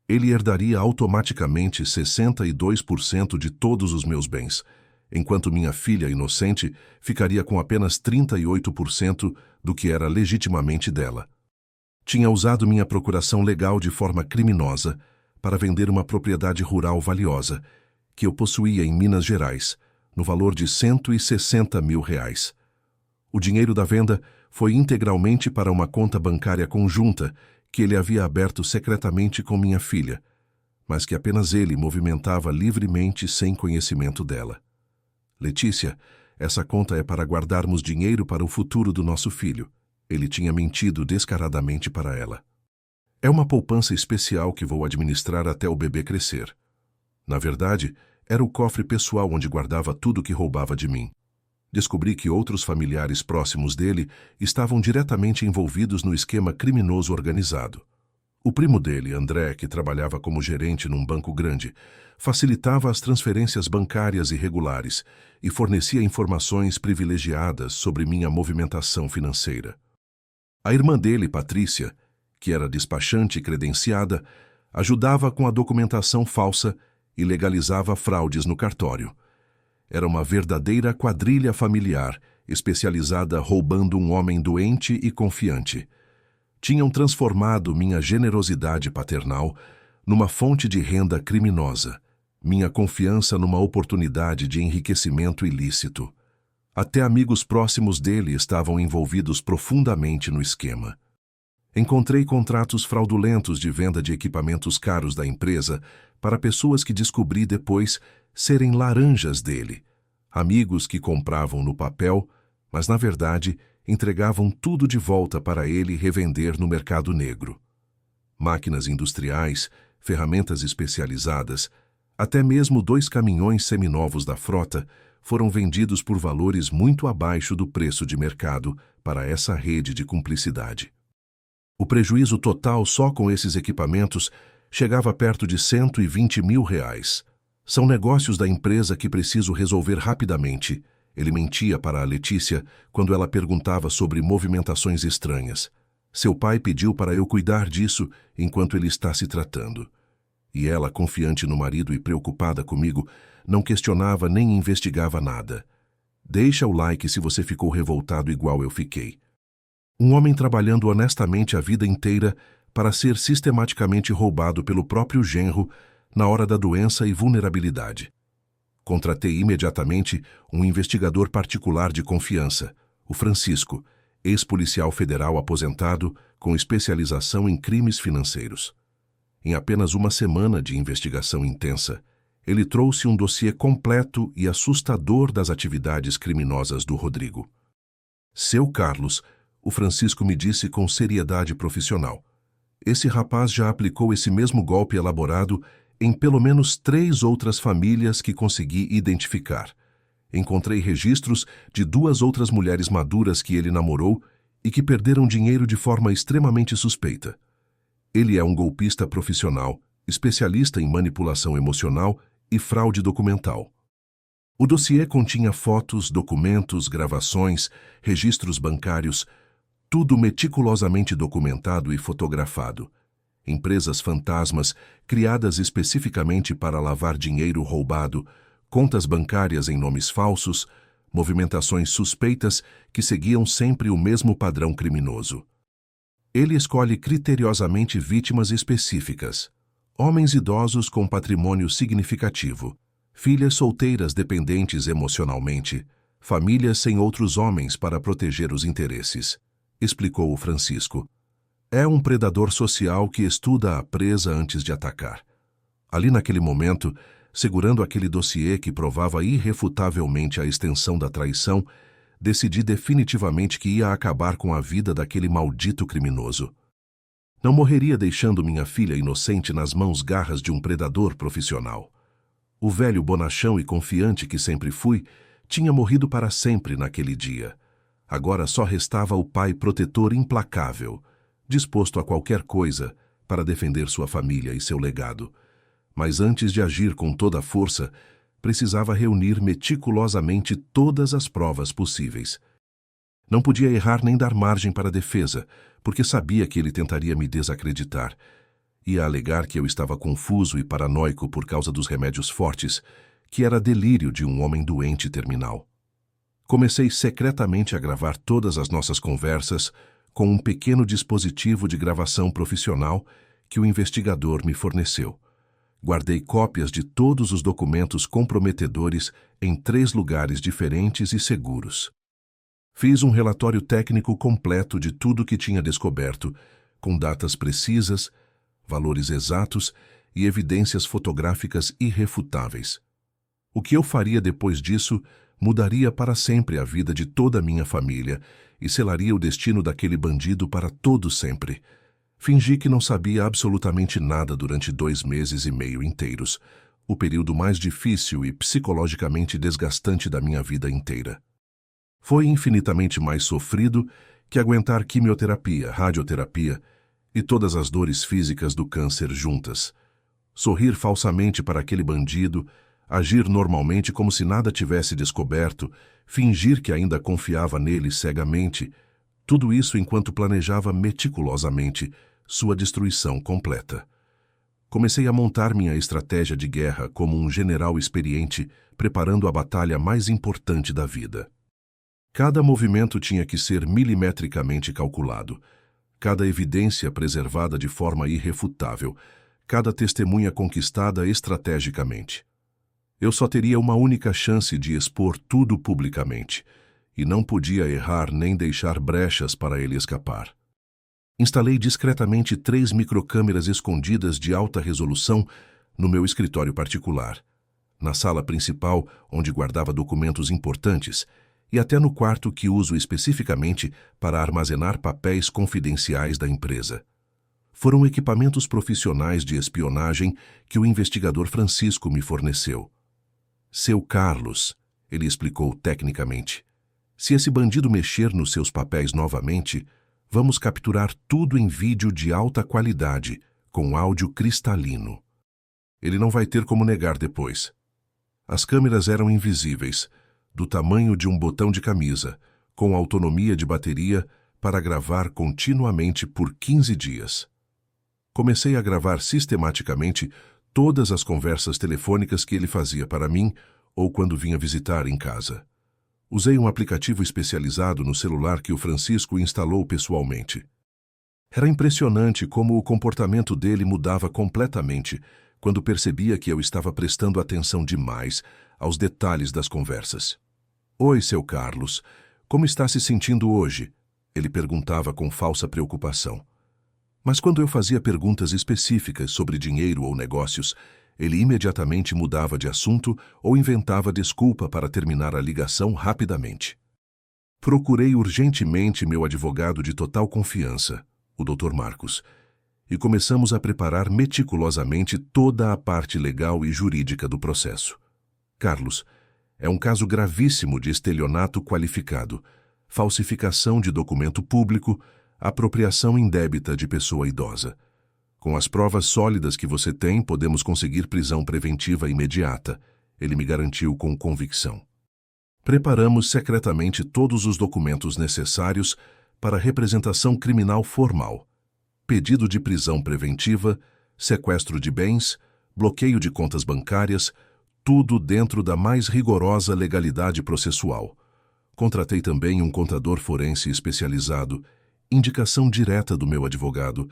ele herdaria automaticamente 62% de todos os meus bens, enquanto minha filha inocente ficaria com apenas 38% do que era legitimamente dela. Tinha usado minha procuração legal de forma criminosa para vender uma propriedade rural valiosa que eu possuía em Minas Gerais, no valor de R$160 mil. O dinheiro da venda foi integralmente para uma conta bancária conjunta que ele havia aberto secretamente com minha filha, mas que apenas ele movimentava livremente sem conhecimento dela. Letícia, essa conta é para guardarmos dinheiro para o futuro do nosso filho. Ele tinha mentido descaradamente para ela. É uma poupança especial que vou administrar até o bebê crescer. Na verdade, era o cofre pessoal onde guardava tudo que roubava de mim. Descobri que outros familiares próximos dele estavam diretamente envolvidos no esquema criminoso organizado. O primo dele, André, que trabalhava como gerente num banco grande, facilitava as transferências bancárias irregulares e fornecia informações privilegiadas sobre minha movimentação financeira. A irmã dele, Patrícia, que era despachante credenciada, ajudava com a documentação falsa e legalizava fraudes no cartório. Era uma verdadeira quadrilha familiar, especializada roubando um homem doente e confiante. Tinham transformado minha generosidade paternal numa fonte de renda criminosa, minha confiança numa oportunidade de enriquecimento ilícito. Até amigos próximos dele estavam envolvidos profundamente no esquema. Encontrei contratos fraudulentos de venda de equipamentos caros da empresa para pessoas que descobri depois serem laranjas dele, amigos que compravam no papel, mas na verdade entregavam tudo de volta para ele revender no mercado negro. Máquinas industriais, ferramentas especializadas, até mesmo 2 caminhões seminovos da frota foram vendidos por valores muito abaixo do preço de mercado para essa rede de cumplicidade. O prejuízo total só com esses equipamentos chegava perto de R$120 mil. São negócios da empresa que preciso resolver rapidamente. Ele mentia para a Letícia quando ela perguntava sobre movimentações estranhas. Seu pai pediu para eu cuidar disso enquanto ele está se tratando. E ela, confiante no marido e preocupada comigo, não questionava nem investigava nada. Deixa o like se você ficou revoltado igual eu fiquei. Um homem trabalhando honestamente a vida inteira para ser sistematicamente roubado pelo próprio genro na hora da doença e vulnerabilidade. Contratei imediatamente um investigador particular de confiança, o Francisco, ex-policial federal aposentado com especialização em crimes financeiros. Em apenas uma semana de investigação intensa, ele trouxe um dossiê completo e assustador das atividades criminosas do Rodrigo. Seu Carlos, o Francisco me disse com seriedade profissional. Esse rapaz já aplicou esse mesmo golpe elaborado em pelo menos 3 outras famílias que consegui identificar. Encontrei registros de 2 outras mulheres maduras que ele namorou e que perderam dinheiro de forma extremamente suspeita. Ele é um golpista profissional, especialista em manipulação emocional e fraude documental. O dossiê continha fotos, documentos, gravações, registros bancários, tudo meticulosamente documentado e fotografado. Empresas fantasmas criadas especificamente para lavar dinheiro roubado, contas bancárias em nomes falsos, movimentações suspeitas que seguiam sempre o mesmo padrão criminoso. Ele escolhe criteriosamente vítimas específicas, homens idosos com patrimônio significativo, filhas solteiras dependentes emocionalmente, famílias sem outros homens para proteger os interesses, explicou o Francisco. É um predador social que estuda a presa antes de atacar. Ali naquele momento, segurando aquele dossiê que provava irrefutavelmente a extensão da traição, decidi definitivamente que ia acabar com a vida daquele maldito criminoso. Não morreria deixando minha filha inocente nas mãos garras de um predador profissional. O velho bonachão e confiante que sempre fui, tinha morrido para sempre naquele dia. Agora só restava o pai protetor implacável, disposto a qualquer coisa para defender sua família e seu legado. Mas antes de agir com toda a força, precisava reunir meticulosamente todas as provas possíveis. Não podia errar nem dar margem para defesa, porque sabia que ele tentaria me desacreditar. Ia alegar que eu estava confuso e paranoico por causa dos remédios fortes, que era delírio de um homem doente terminal. Comecei secretamente a gravar todas as nossas conversas com um pequeno dispositivo de gravação profissional que o investigador me forneceu. Guardei cópias de todos os documentos comprometedores em 3 lugares diferentes e seguros. Fiz um relatório técnico completo de tudo que tinha descoberto, com datas precisas, valores exatos e evidências fotográficas irrefutáveis. O que eu faria depois disso mudaria para sempre a vida de toda a minha família e selaria o destino daquele bandido para todo sempre. Fingi que não sabia absolutamente nada durante 2 meses e meio inteiros, o período mais difícil e psicologicamente desgastante da minha vida inteira. Foi infinitamente mais sofrido que aguentar quimioterapia, radioterapia e todas as dores físicas do câncer juntas. Sorrir falsamente para aquele bandido, agir normalmente como se nada tivesse descoberto, fingir que ainda confiava nele cegamente, tudo isso enquanto planejava meticulosamente sua destruição completa. Comecei a montar minha estratégia de guerra como um general experiente, preparando a batalha mais importante da vida. Cada movimento tinha que ser milimetricamente calculado, cada evidência preservada de forma irrefutável, cada testemunha conquistada estrategicamente. Eu só teria uma única chance de expor tudo publicamente, e não podia errar nem deixar brechas para ele escapar. Instalei discretamente 3 microcâmeras escondidas de alta resolução no meu escritório particular, na sala principal onde guardava documentos importantes e até no quarto que uso especificamente para armazenar papéis confidenciais da empresa. Foram equipamentos profissionais de espionagem que o investigador Francisco me forneceu. Seu Carlos, ele explicou tecnicamente, se esse bandido mexer nos seus papéis novamente, vamos capturar tudo em vídeo de alta qualidade, com áudio cristalino. Ele não vai ter como negar depois. As câmeras eram invisíveis, do tamanho de um botão de camisa, com autonomia de bateria para gravar continuamente por 15 dias. Comecei a gravar sistematicamente todas as conversas telefônicas que ele fazia para mim ou quando vinha visitar em casa. Usei um aplicativo especializado no celular que o Francisco instalou pessoalmente. Era impressionante como o comportamento dele mudava completamente quando percebia que eu estava prestando atenção demais aos detalhes das conversas. "Oi, seu Carlos, como está se sentindo hoje?" ele perguntava com falsa preocupação. Mas quando eu fazia perguntas específicas sobre dinheiro ou negócios, ele imediatamente mudava de assunto ou inventava desculpa para terminar a ligação rapidamente. Procurei urgentemente meu advogado de total confiança, o Dr. Marcos, e começamos a preparar meticulosamente toda a parte legal e jurídica do processo. Carlos, é um caso gravíssimo de estelionato qualificado, falsificação de documento público, apropriação indébita de pessoa idosa. Com as provas sólidas que você tem, podemos conseguir prisão preventiva imediata, ele me garantiu com convicção. Preparamos secretamente todos os documentos necessários para representação criminal formal, pedido de prisão preventiva, sequestro de bens, bloqueio de contas bancárias, tudo dentro da mais rigorosa legalidade processual. Contratei também um contador forense especializado, indicação direta do meu advogado,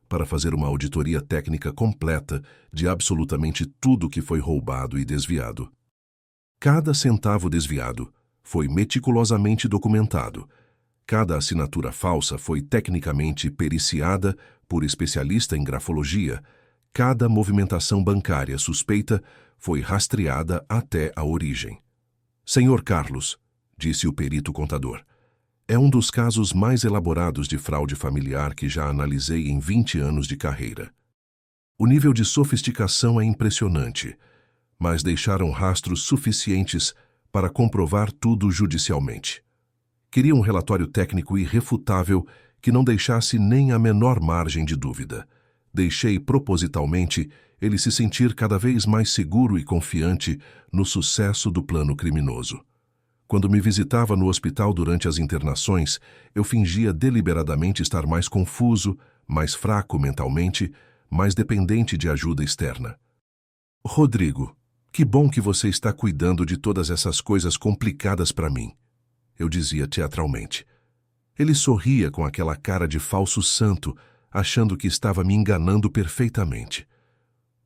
para fazer uma auditoria técnica completa de absolutamente tudo que foi roubado e desviado. Cada centavo desviado foi meticulosamente documentado. Cada assinatura falsa foi tecnicamente periciada por especialista em grafologia. Cada movimentação bancária suspeita foi rastreada até a origem. "Senhor Carlos", disse o perito contador, "é um dos casos mais elaborados de fraude familiar que já analisei em 20 anos de carreira. O nível de sofisticação é impressionante, mas deixaram rastros suficientes para comprovar tudo judicialmente. Queria um relatório técnico irrefutável que não deixasse nem a menor margem de dúvida. Deixei propositalmente ele se sentir cada vez mais seguro e confiante no sucesso do plano criminoso. Quando me visitava no hospital durante as internações, eu fingia deliberadamente estar mais confuso, mais fraco mentalmente, mais dependente de ajuda externa. Rodrigo, que bom que você está cuidando de todas essas coisas complicadas para mim, eu dizia teatralmente. Ele sorria com aquela cara de falso santo, achando que estava me enganando perfeitamente.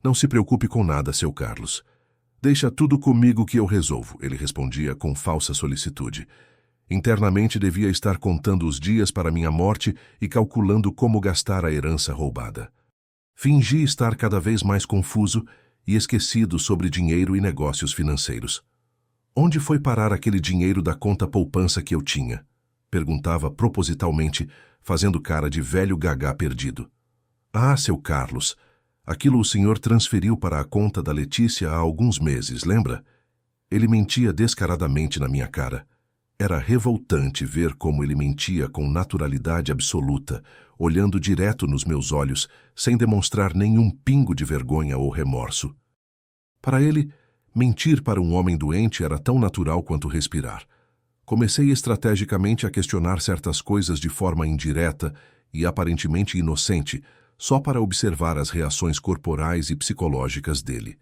Não se preocupe com nada, seu Carlos. Deixa tudo comigo que eu resolvo, ele respondia com falsa solicitude. Internamente devia estar contando os dias para minha morte e calculando como gastar a herança roubada. Fingi estar cada vez mais confuso e esquecido sobre dinheiro e negócios financeiros. Onde foi parar aquele dinheiro da conta poupança que eu tinha? Perguntava propositalmente, fazendo cara de velho gagá perdido. Ah, seu Carlos, aquilo o senhor transferiu para a conta da Letícia há alguns meses, lembra? Ele mentia descaradamente na minha cara. Era revoltante ver como ele mentia com naturalidade absoluta, olhando direto nos meus olhos, sem demonstrar nenhum pingo de vergonha ou remorso. Para ele, mentir para um homem doente era tão natural quanto respirar. Comecei estrategicamente a questionar certas coisas de forma indireta e aparentemente inocente, só para observar as reações corporais e psicológicas dele.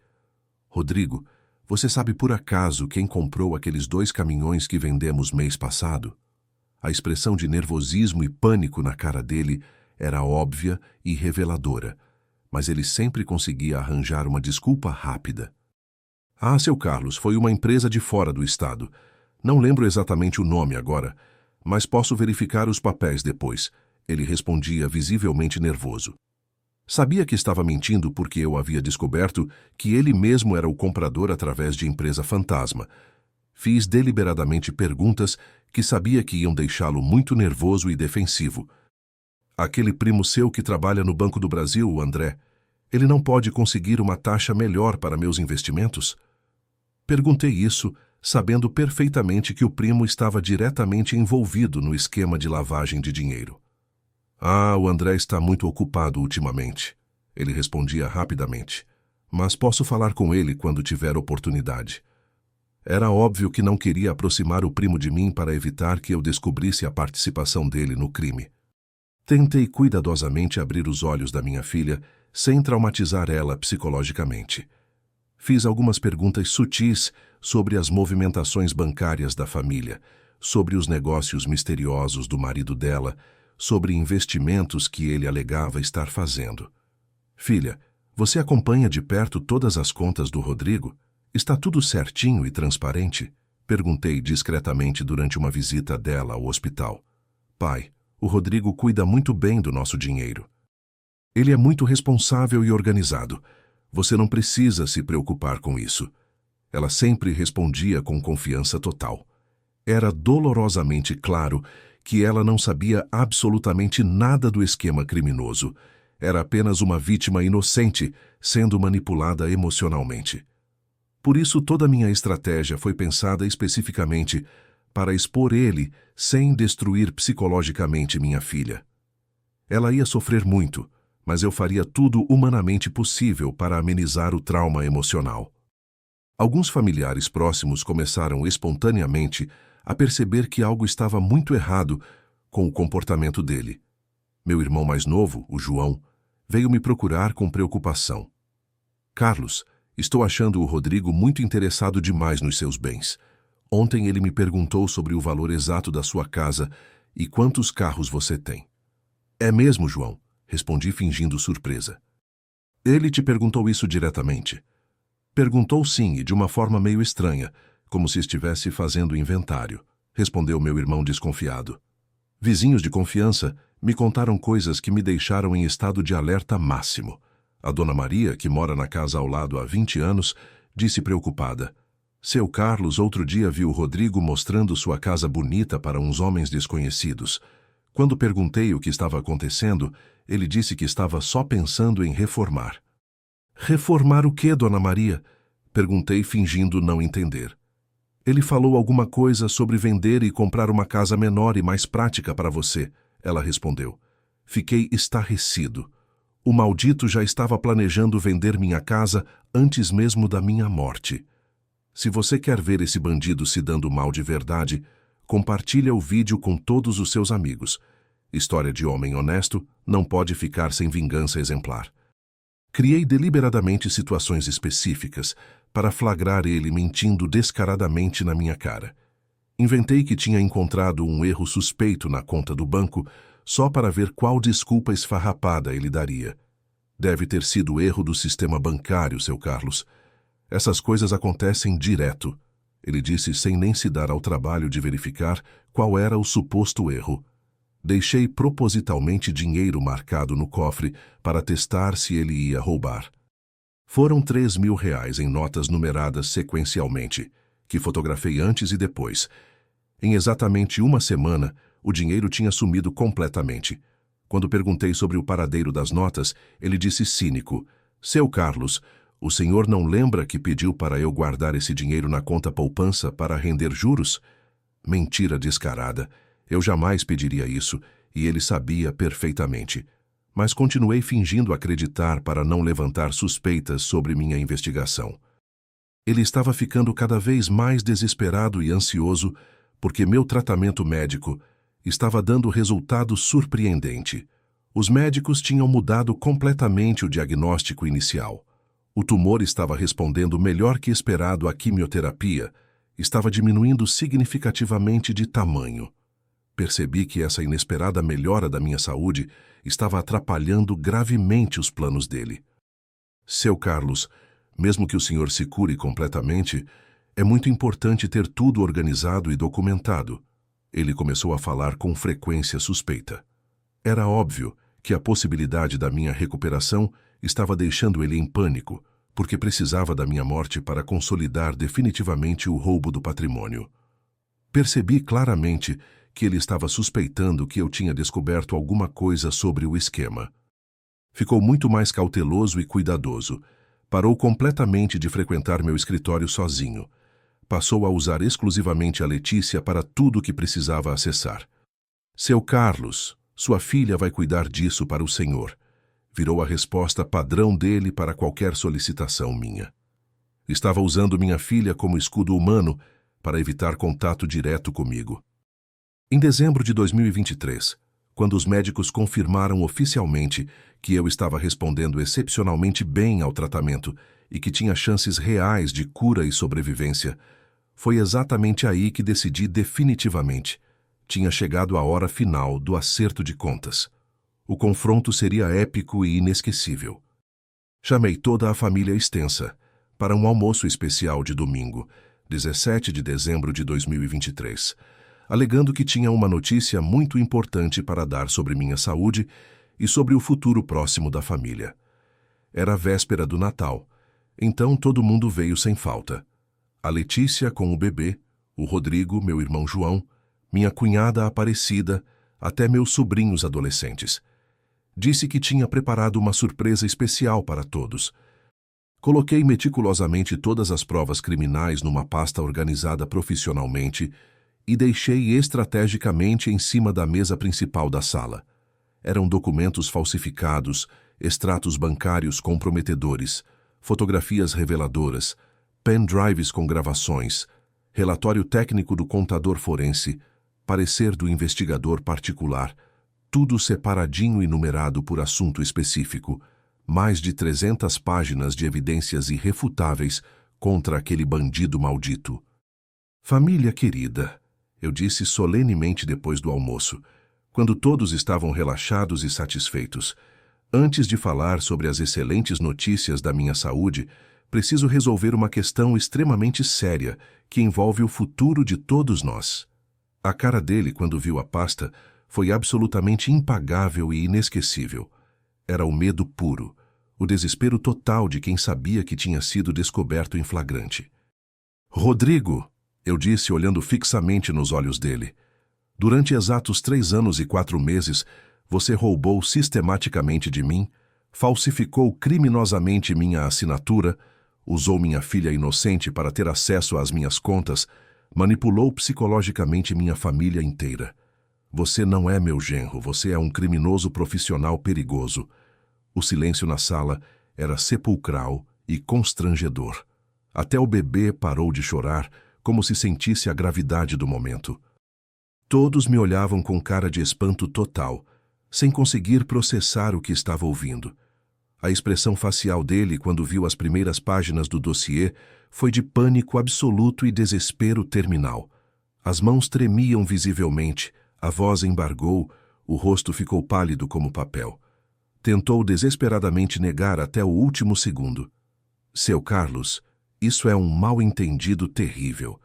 Rodrigo, você sabe por acaso quem comprou aqueles 2 caminhões que vendemos mês passado? A expressão de nervosismo e pânico na cara dele era óbvia e reveladora, mas ele sempre conseguia arranjar uma desculpa rápida. Ah, seu Carlos, foi uma empresa de fora do estado. Não lembro exatamente o nome agora, mas posso verificar os papéis depois. Ele respondia visivelmente nervoso. Sabia que estava mentindo porque eu havia descoberto que ele mesmo era o comprador através de empresa fantasma. Fiz deliberadamente perguntas que sabia que iam deixá-lo muito nervoso e defensivo. Aquele primo seu que trabalha no Banco do Brasil, o André, ele não pode conseguir uma taxa melhor para meus investimentos? Perguntei isso, sabendo perfeitamente que o primo estava diretamente envolvido no esquema de lavagem de dinheiro. Ah, o André está muito ocupado ultimamente, ele respondia rapidamente, mas posso falar com ele quando tiver oportunidade. Era óbvio que não queria aproximar o primo de mim para evitar que eu descobrisse a participação dele no crime. Tentei cuidadosamente abrir os olhos da minha filha, sem traumatizar ela psicologicamente. Fiz algumas perguntas sutis sobre as movimentações bancárias da família, sobre os negócios misteriosos do marido dela, sobre investimentos que ele alegava estar fazendo. Filha, você acompanha de perto todas as contas do Rodrigo? Está tudo certinho e transparente? Perguntei discretamente durante uma visita dela ao hospital. Pai, o Rodrigo cuida muito bem do nosso dinheiro. Ele é muito responsável e organizado. Você não precisa se preocupar com isso. Ela sempre respondia com confiança total. Era dolorosamente claro que ela não sabia absolutamente nada do esquema criminoso. Era apenas uma vítima inocente, sendo manipulada emocionalmente. Por isso, toda minha estratégia foi pensada especificamente para expor ele sem destruir psicologicamente minha filha. Ela ia sofrer muito, mas eu faria tudo humanamente possível para amenizar o trauma emocional. Alguns familiares próximos começaram espontaneamente a perceber que algo estava muito errado com o comportamento dele. Meu irmão mais novo, o João, veio me procurar com preocupação. Carlos, estou achando o Rodrigo muito interessado demais nos seus bens. Ontem ele me perguntou sobre o valor exato da sua casa e quantos carros você tem. É mesmo, João? Respondi fingindo surpresa. Ele te perguntou isso diretamente? Perguntou sim, e de uma forma meio estranha, como se estivesse fazendo inventário, respondeu meu irmão desconfiado. Vizinhos de confiança me contaram coisas que me deixaram em estado de alerta máximo. A dona Maria, que mora na casa ao lado há 20 anos, disse preocupada. Seu Carlos outro dia viu Rodrigo mostrando sua casa bonita para uns homens desconhecidos. Quando perguntei o que estava acontecendo, ele disse que estava só pensando em reformar. Reformar o quê, dona Maria? Perguntei fingindo não entender. Ele falou alguma coisa sobre vender e comprar uma casa menor e mais prática para você, ela respondeu. Fiquei estarrecido. O maldito já estava planejando vender minha casa antes mesmo da minha morte. Se você quer ver esse bandido se dando mal de verdade, compartilha o vídeo com todos os seus amigos. História de homem honesto não pode ficar sem vingança exemplar. Criei deliberadamente situações específicas para flagrar ele mentindo descaradamente na minha cara. Inventei que tinha encontrado um erro suspeito na conta do banco só para ver qual desculpa esfarrapada ele daria. Deve ter sido erro do sistema bancário, seu Carlos. Essas coisas acontecem direto, ele disse sem nem se dar ao trabalho de verificar qual era o suposto erro. Deixei propositalmente dinheiro marcado no cofre para testar se ele ia roubar. Foram R$ 3.000 em notas numeradas sequencialmente, que fotografei antes e depois. Em exatamente uma semana, o dinheiro tinha sumido completamente. Quando perguntei sobre o paradeiro das notas, ele disse cínico, Seu Carlos, o senhor não lembra que pediu para eu guardar esse dinheiro na conta poupança para render juros? Mentira descarada. Eu jamais pediria isso, e ele sabia perfeitamente. Mas continuei fingindo acreditar para não levantar suspeitas sobre minha investigação. Ele estava ficando cada vez mais desesperado e ansioso porque meu tratamento médico estava dando resultado surpreendente. Os médicos tinham mudado completamente o diagnóstico inicial. O tumor estava respondendo melhor que esperado à quimioterapia, estava diminuindo significativamente de tamanho. Percebi que essa inesperada melhora da minha saúde estava atrapalhando gravemente os planos dele. Seu Carlos, mesmo que o senhor se cure completamente, é muito importante ter tudo organizado e documentado. Ele começou a falar com frequência suspeita. Era óbvio que a possibilidade da minha recuperação estava deixando ele em pânico, porque precisava da minha morte para consolidar definitivamente o roubo do patrimônio. Percebi claramente que ele estava suspeitando que eu tinha descoberto alguma coisa sobre o esquema. Ficou muito mais cauteloso e cuidadoso. Parou completamente de frequentar meu escritório sozinho. Passou a usar exclusivamente a Letícia para tudo o que precisava acessar. Seu Carlos, sua filha vai cuidar disso para o senhor. Virou a resposta padrão dele para qualquer solicitação minha. Estava usando minha filha como escudo humano para evitar contato direto comigo. Em dezembro de 2023, quando os médicos confirmaram oficialmente que eu estava respondendo excepcionalmente bem ao tratamento e que tinha chances reais de cura e sobrevivência, foi exatamente aí que decidi definitivamente. Tinha chegado a hora final do acerto de contas. O confronto seria épico e inesquecível. Chamei toda a família extensa para um almoço especial de domingo, 17 de dezembro de 2023, alegando que tinha uma notícia muito importante para dar sobre minha saúde e sobre o futuro próximo da família. Era a véspera do Natal, então todo mundo veio sem falta. A Letícia com o bebê, o Rodrigo, meu irmão João, minha cunhada Aparecida, até meus sobrinhos adolescentes. Disse que tinha preparado uma surpresa especial para todos. Coloquei meticulosamente todas as provas criminais numa pasta organizada profissionalmente e deixei estrategicamente em cima da mesa principal da sala. Eram documentos falsificados, extratos bancários comprometedores, fotografias reveladoras, pendrives com gravações, relatório técnico do contador forense, parecer do investigador particular, tudo separadinho e numerado por assunto específico, mais de 300 páginas de evidências irrefutáveis contra aquele bandido maldito. Família querida, eu disse solenemente depois do almoço, quando todos estavam relaxados e satisfeitos. Antes de falar sobre as excelentes notícias da minha saúde, preciso resolver uma questão extremamente séria que envolve o futuro de todos nós. A cara dele, quando viu a pasta, foi absolutamente impagável e inesquecível. Era o medo puro, o desespero total de quem sabia que tinha sido descoberto em flagrante. Rodrigo, eu disse olhando fixamente nos olhos dele, durante exatos 3 anos e 4 meses, você roubou sistematicamente de mim, falsificou criminosamente minha assinatura, usou minha filha inocente para ter acesso às minhas contas, Manipulou psicologicamente minha família inteira. Você não é meu genro, você é um criminoso profissional perigoso. O silêncio na sala era sepulcral e constrangedor. Até o bebê parou de chorar, como se sentisse a gravidade do momento. Todos me olhavam com cara de espanto total, sem conseguir processar o que estava ouvindo. A expressão facial dele, quando viu as primeiras páginas do dossiê, foi de pânico absoluto e desespero terminal. As mãos tremiam visivelmente, a voz embargou, o rosto ficou pálido como papel. Tentou desesperadamente negar até o último segundo. Seu Carlos, isso é um mal-entendido terrível.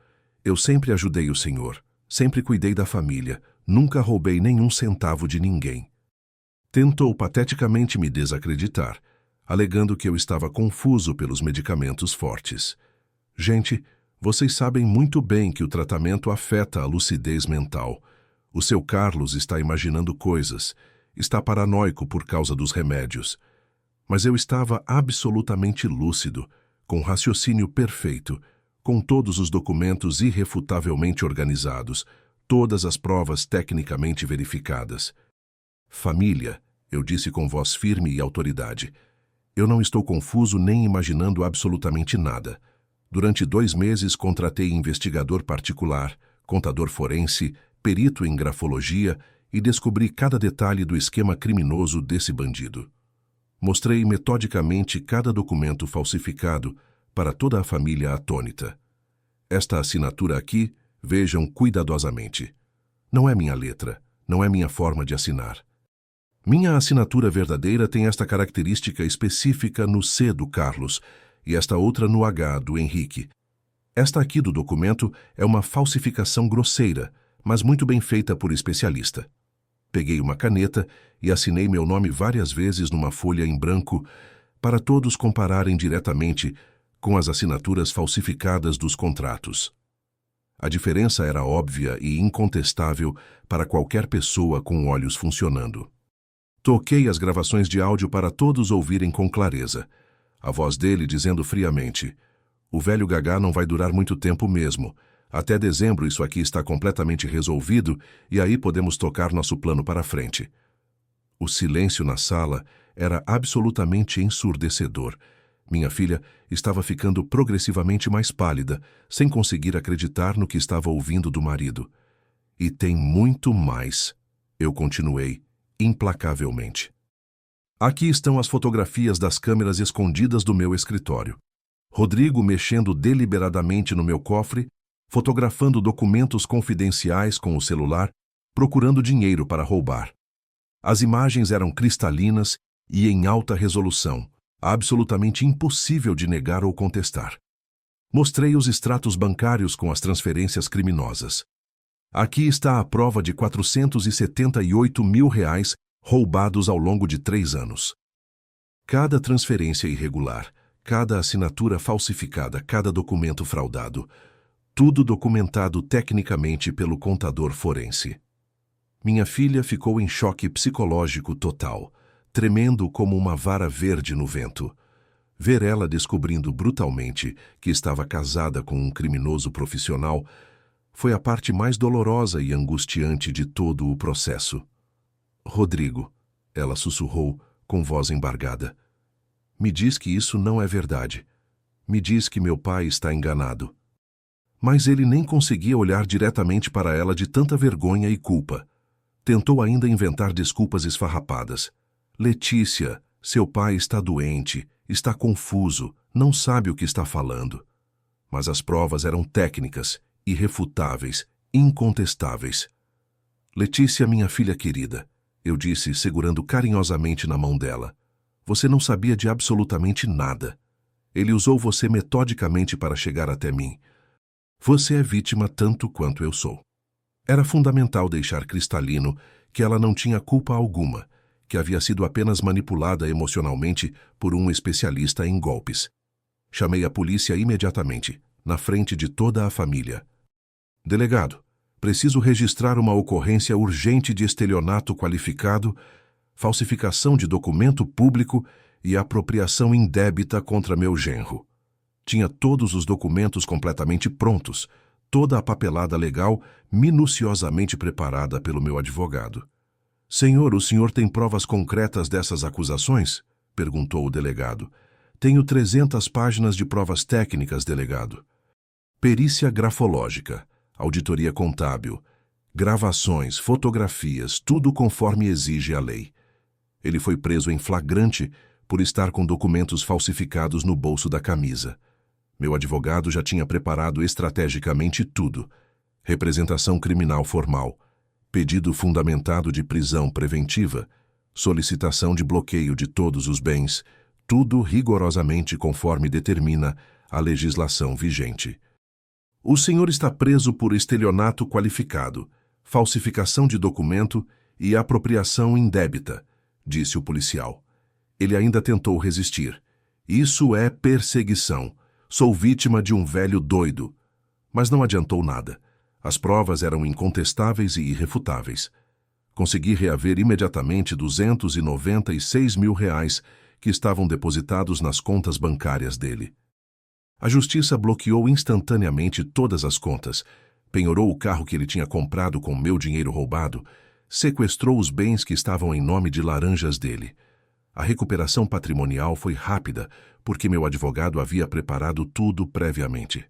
Eu sempre ajudei o senhor, sempre cuidei da família, nunca roubei nenhum centavo de ninguém. Tentou pateticamente me desacreditar, alegando que eu estava confuso pelos medicamentos fortes. Gente, vocês sabem muito bem que o tratamento afeta a lucidez mental. O seu Carlos está imaginando coisas, está paranoico por causa dos remédios. Mas eu estava absolutamente lúcido, com raciocínio perfeito, com todos os documentos irrefutavelmente organizados, todas as provas tecnicamente verificadas. Família, eu disse com voz firme e autoridade. Eu não estou confuso nem imaginando absolutamente nada. Durante 2 meses contratei investigador particular, contador forense, perito em grafologia e descobri cada detalhe do esquema criminoso desse bandido. Mostrei metodicamente cada documento falsificado para toda a família atônita. Esta assinatura aqui, vejam cuidadosamente. Não é minha letra, não é minha forma de assinar. Minha assinatura verdadeira tem esta característica específica no C do Carlos e esta outra no H do Henrique. Esta aqui do documento é uma falsificação grosseira, mas muito bem feita por especialista. Peguei uma caneta e assinei meu nome várias vezes numa folha em branco para todos compararem diretamente com as assinaturas falsificadas dos contratos. A diferença era óbvia e incontestável para qualquer pessoa com olhos funcionando. Toquei as gravações de áudio para todos ouvirem com clareza. A voz dele dizendo friamente: "O velho Gagá não vai durar muito tempo mesmo. Até dezembro isso aqui está completamente resolvido e aí podemos tocar nosso plano para frente." O silêncio na sala era absolutamente ensurdecedor. Minha filha estava ficando progressivamente mais pálida, sem conseguir acreditar no que estava ouvindo do marido. "E tem muito mais", eu continuei, implacavelmente. "Aqui estão as fotografias das câmeras escondidas do meu escritório. Rodrigo mexendo deliberadamente no meu cofre, fotografando documentos confidenciais com o celular, procurando dinheiro para roubar. As imagens eram cristalinas e em alta resolução, absolutamente impossível de negar ou contestar. Mostrei os extratos bancários com as transferências criminosas. Aqui está a prova de R$478 mil roubados ao longo de 3 anos. Cada transferência irregular, cada assinatura falsificada, cada documento fraudado, tudo documentado tecnicamente pelo contador forense." Minha filha ficou em choque psicológico total, tremendo como uma vara verde no vento. Ver ela descobrindo brutalmente que estava casada com um criminoso profissional foi a parte mais dolorosa e angustiante de todo o processo. "Rodrigo", ela sussurrou com voz embargada, "me diz que isso não é verdade. Me diz que meu pai está enganado." Mas ele nem conseguia olhar diretamente para ela de tanta vergonha e culpa. Tentou ainda inventar desculpas esfarrapadas. "Letícia, seu pai está doente, está confuso, não sabe o que está falando." Mas as provas eram técnicas, irrefutáveis, incontestáveis. "Letícia, minha filha querida", eu disse, segurando carinhosamente na mão dela, "você não sabia de absolutamente nada. Ele usou você metodicamente para chegar até mim. Você é vítima tanto quanto eu sou." Era fundamental deixar cristalino que ela não tinha culpa alguma, que havia sido apenas manipulada emocionalmente por um especialista em golpes. Chamei a polícia imediatamente, na frente de toda a família. "Delegado, preciso registrar uma ocorrência urgente de estelionato qualificado, falsificação de documento público e apropriação indébita contra meu genro." Tinha todos os documentos completamente prontos, toda a papelada legal minuciosamente preparada pelo meu advogado. Senhor, o senhor tem provas concretas dessas acusações? Perguntou o delegado. Tenho 300 páginas de provas técnicas, delegado. Perícia grafológica, auditoria contábil, gravações, fotografias, tudo conforme exige a lei. Ele foi preso em flagrante por estar com documentos falsificados no bolso da camisa. Meu advogado já tinha preparado estrategicamente tudo. Representação criminal formal, pedido fundamentado de prisão preventiva, solicitação de bloqueio de todos os bens, tudo rigorosamente conforme determina a legislação vigente. O senhor está preso por estelionato qualificado, falsificação de documento e apropriação indébita, disse o policial. Ele ainda tentou resistir. Isso é perseguição. Sou vítima de um velho doido. Mas não adiantou nada. As provas eram incontestáveis e irrefutáveis. Consegui reaver imediatamente R$296 mil que estavam depositados nas contas bancárias dele. A justiça bloqueou instantaneamente todas as contas, penhorou o carro que ele tinha comprado com meu dinheiro roubado, sequestrou os bens que estavam em nome de laranjas dele. A recuperação patrimonial foi rápida, porque meu advogado havia preparado tudo previamente.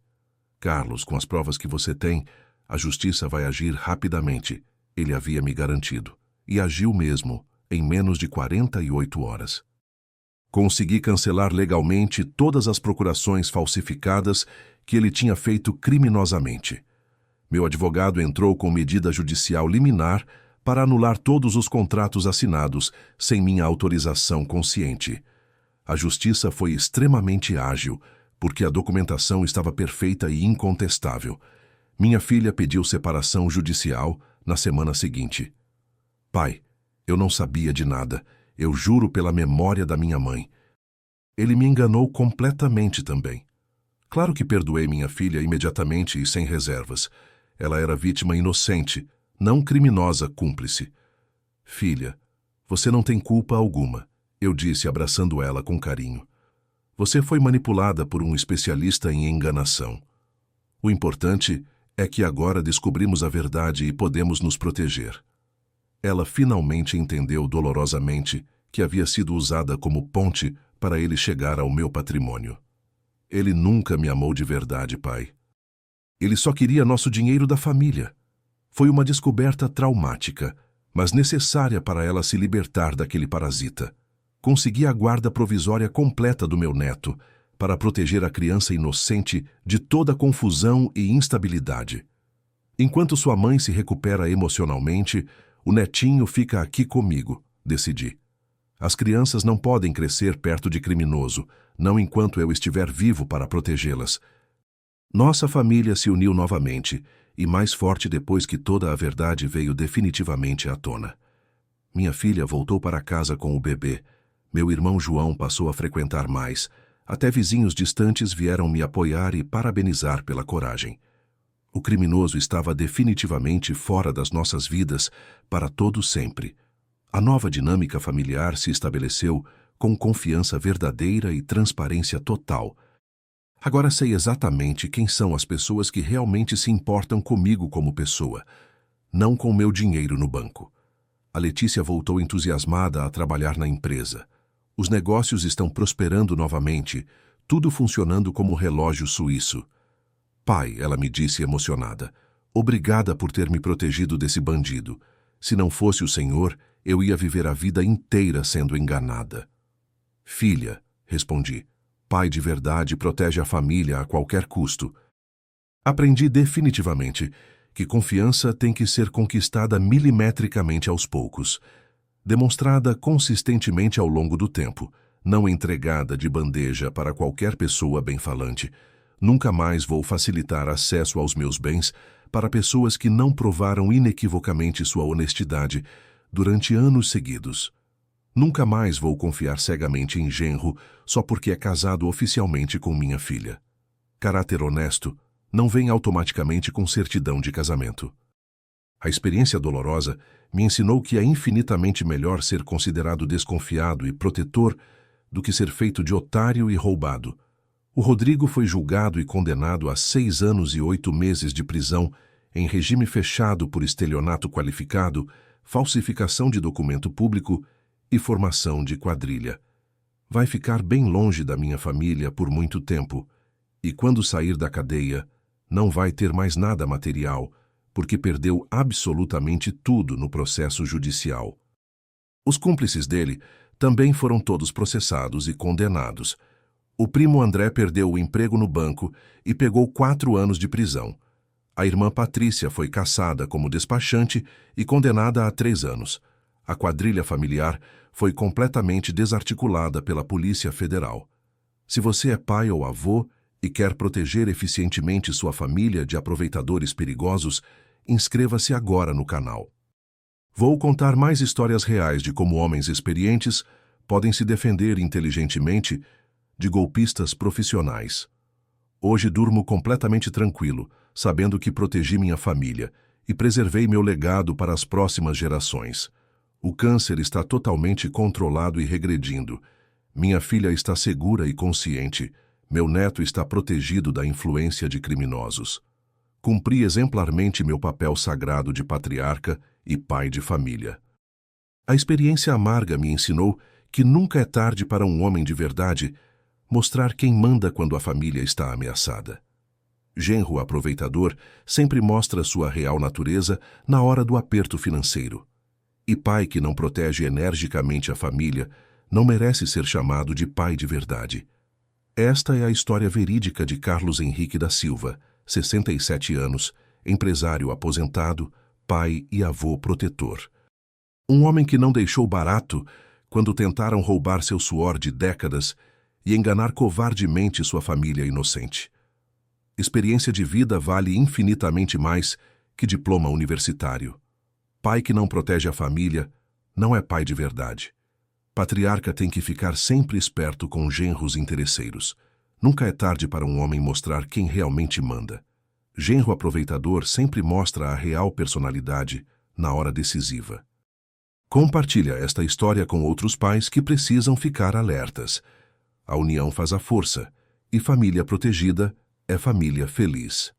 Carlos, com as provas que você tem, a justiça vai agir rapidamente, ele havia me garantido. E agiu mesmo, em menos de 48 horas. Consegui cancelar legalmente todas as procurações falsificadas que ele tinha feito criminosamente. Meu advogado entrou com medida judicial liminar para anular todos os contratos assinados sem minha autorização consciente. A justiça foi extremamente ágil, porque a documentação estava perfeita e incontestável. Minha filha pediu separação judicial na semana seguinte. Pai, eu não sabia de nada. Eu juro pela memória da minha mãe. Ele me enganou completamente também. Claro que perdoei minha filha imediatamente e sem reservas. Ela era vítima inocente, não criminosa cúmplice. Filha, você não tem culpa alguma, eu disse abraçando ela com carinho. Você foi manipulada por um especialista em enganação. O importante é que agora descobrimos a verdade e podemos nos proteger. Ela finalmente entendeu dolorosamente que havia sido usada como ponte para ele chegar ao meu patrimônio. Ele nunca me amou de verdade, pai. Ele só queria nosso dinheiro da família. Foi uma descoberta traumática, mas necessária para ela se libertar daquele parasita. Consegui a guarda provisória completa do meu neto, para proteger a criança inocente de toda confusão e instabilidade. Enquanto sua mãe se recupera emocionalmente, o netinho fica aqui comigo, decidi. As crianças não podem crescer perto de criminoso, não enquanto eu estiver vivo para protegê-las. Nossa família se uniu novamente, e mais forte depois que toda a verdade veio definitivamente à tona. Minha filha voltou para casa com o bebê. Meu irmão João passou a frequentar mais. Até vizinhos distantes vieram me apoiar e parabenizar pela coragem. O criminoso estava definitivamente fora das nossas vidas para todo sempre. A nova dinâmica familiar se estabeleceu com confiança verdadeira e transparência total. Agora sei exatamente quem são as pessoas que realmente se importam comigo como pessoa, não com meu dinheiro no banco. A Letícia voltou entusiasmada a trabalhar na empresa. Os negócios estão prosperando novamente, tudo funcionando como relógio suíço. Pai, ela me disse emocionada, obrigada por ter me protegido desse bandido. Se não fosse o Senhor, eu ia viver a vida inteira sendo enganada. Filha, respondi, pai de verdade protege a família a qualquer custo. Aprendi definitivamente que confiança tem que ser conquistada milimetricamente aos poucos, demonstrada consistentemente ao longo do tempo, não entregada de bandeja para qualquer pessoa bem-falante. Nunca mais vou facilitar acesso aos meus bens para pessoas que não provaram inequivocamente sua honestidade durante anos seguidos. Nunca mais vou confiar cegamente em genro só porque é casado oficialmente com minha filha. Caráter honesto não vem automaticamente com certidão de casamento. A experiência dolorosa me ensinou que é infinitamente melhor ser considerado desconfiado e protetor do que ser feito de otário e roubado. O Rodrigo foi julgado e condenado a 6 anos e 8 meses de prisão em regime fechado por estelionato qualificado, falsificação de documento público e formação de quadrilha. Vai ficar bem longe da minha família por muito tempo, e quando sair da cadeia, não vai ter mais nada material, porque perdeu absolutamente tudo no processo judicial. Os cúmplices dele também foram todos processados e condenados. O primo André perdeu o emprego no banco e pegou 4 anos de prisão. A irmã Patrícia foi cassada como despachante e condenada a 3 anos. A quadrilha familiar foi completamente desarticulada pela Polícia Federal. Se você é pai ou avô e quer proteger eficientemente sua família de aproveitadores perigosos, inscreva-se agora no canal. Vou contar mais histórias reais de como homens experientes podem se defender inteligentemente de golpistas profissionais. Hoje durmo completamente tranquilo, sabendo que protegi minha família e preservei meu legado para as próximas gerações. O câncer está totalmente controlado e regredindo. Minha filha está segura e consciente. Meu neto está protegido da influência de criminosos. Cumpri exemplarmente meu papel sagrado de patriarca e pai de família. A experiência amarga me ensinou que nunca é tarde para um homem de verdade mostrar quem manda quando a família está ameaçada. Genro aproveitador sempre mostra sua real natureza na hora do aperto financeiro. E pai que não protege energicamente a família não merece ser chamado de pai de verdade. Esta é a história verídica de Carlos Henrique da Silva, 67 anos, empresário aposentado, pai e avô protetor. Um homem que não deixou barato quando tentaram roubar seu suor de décadas e enganar covardemente sua família inocente. Experiência de vida vale infinitamente mais que diploma universitário. Pai que não protege a família não é pai de verdade. Patriarca tem que ficar sempre esperto com genros interesseiros. Nunca é tarde para um homem mostrar quem realmente manda. Genro aproveitador sempre mostra a real personalidade na hora decisiva. Compartilha esta história com outros pais que precisam ficar alertas. A união faz a força, e família protegida é família feliz.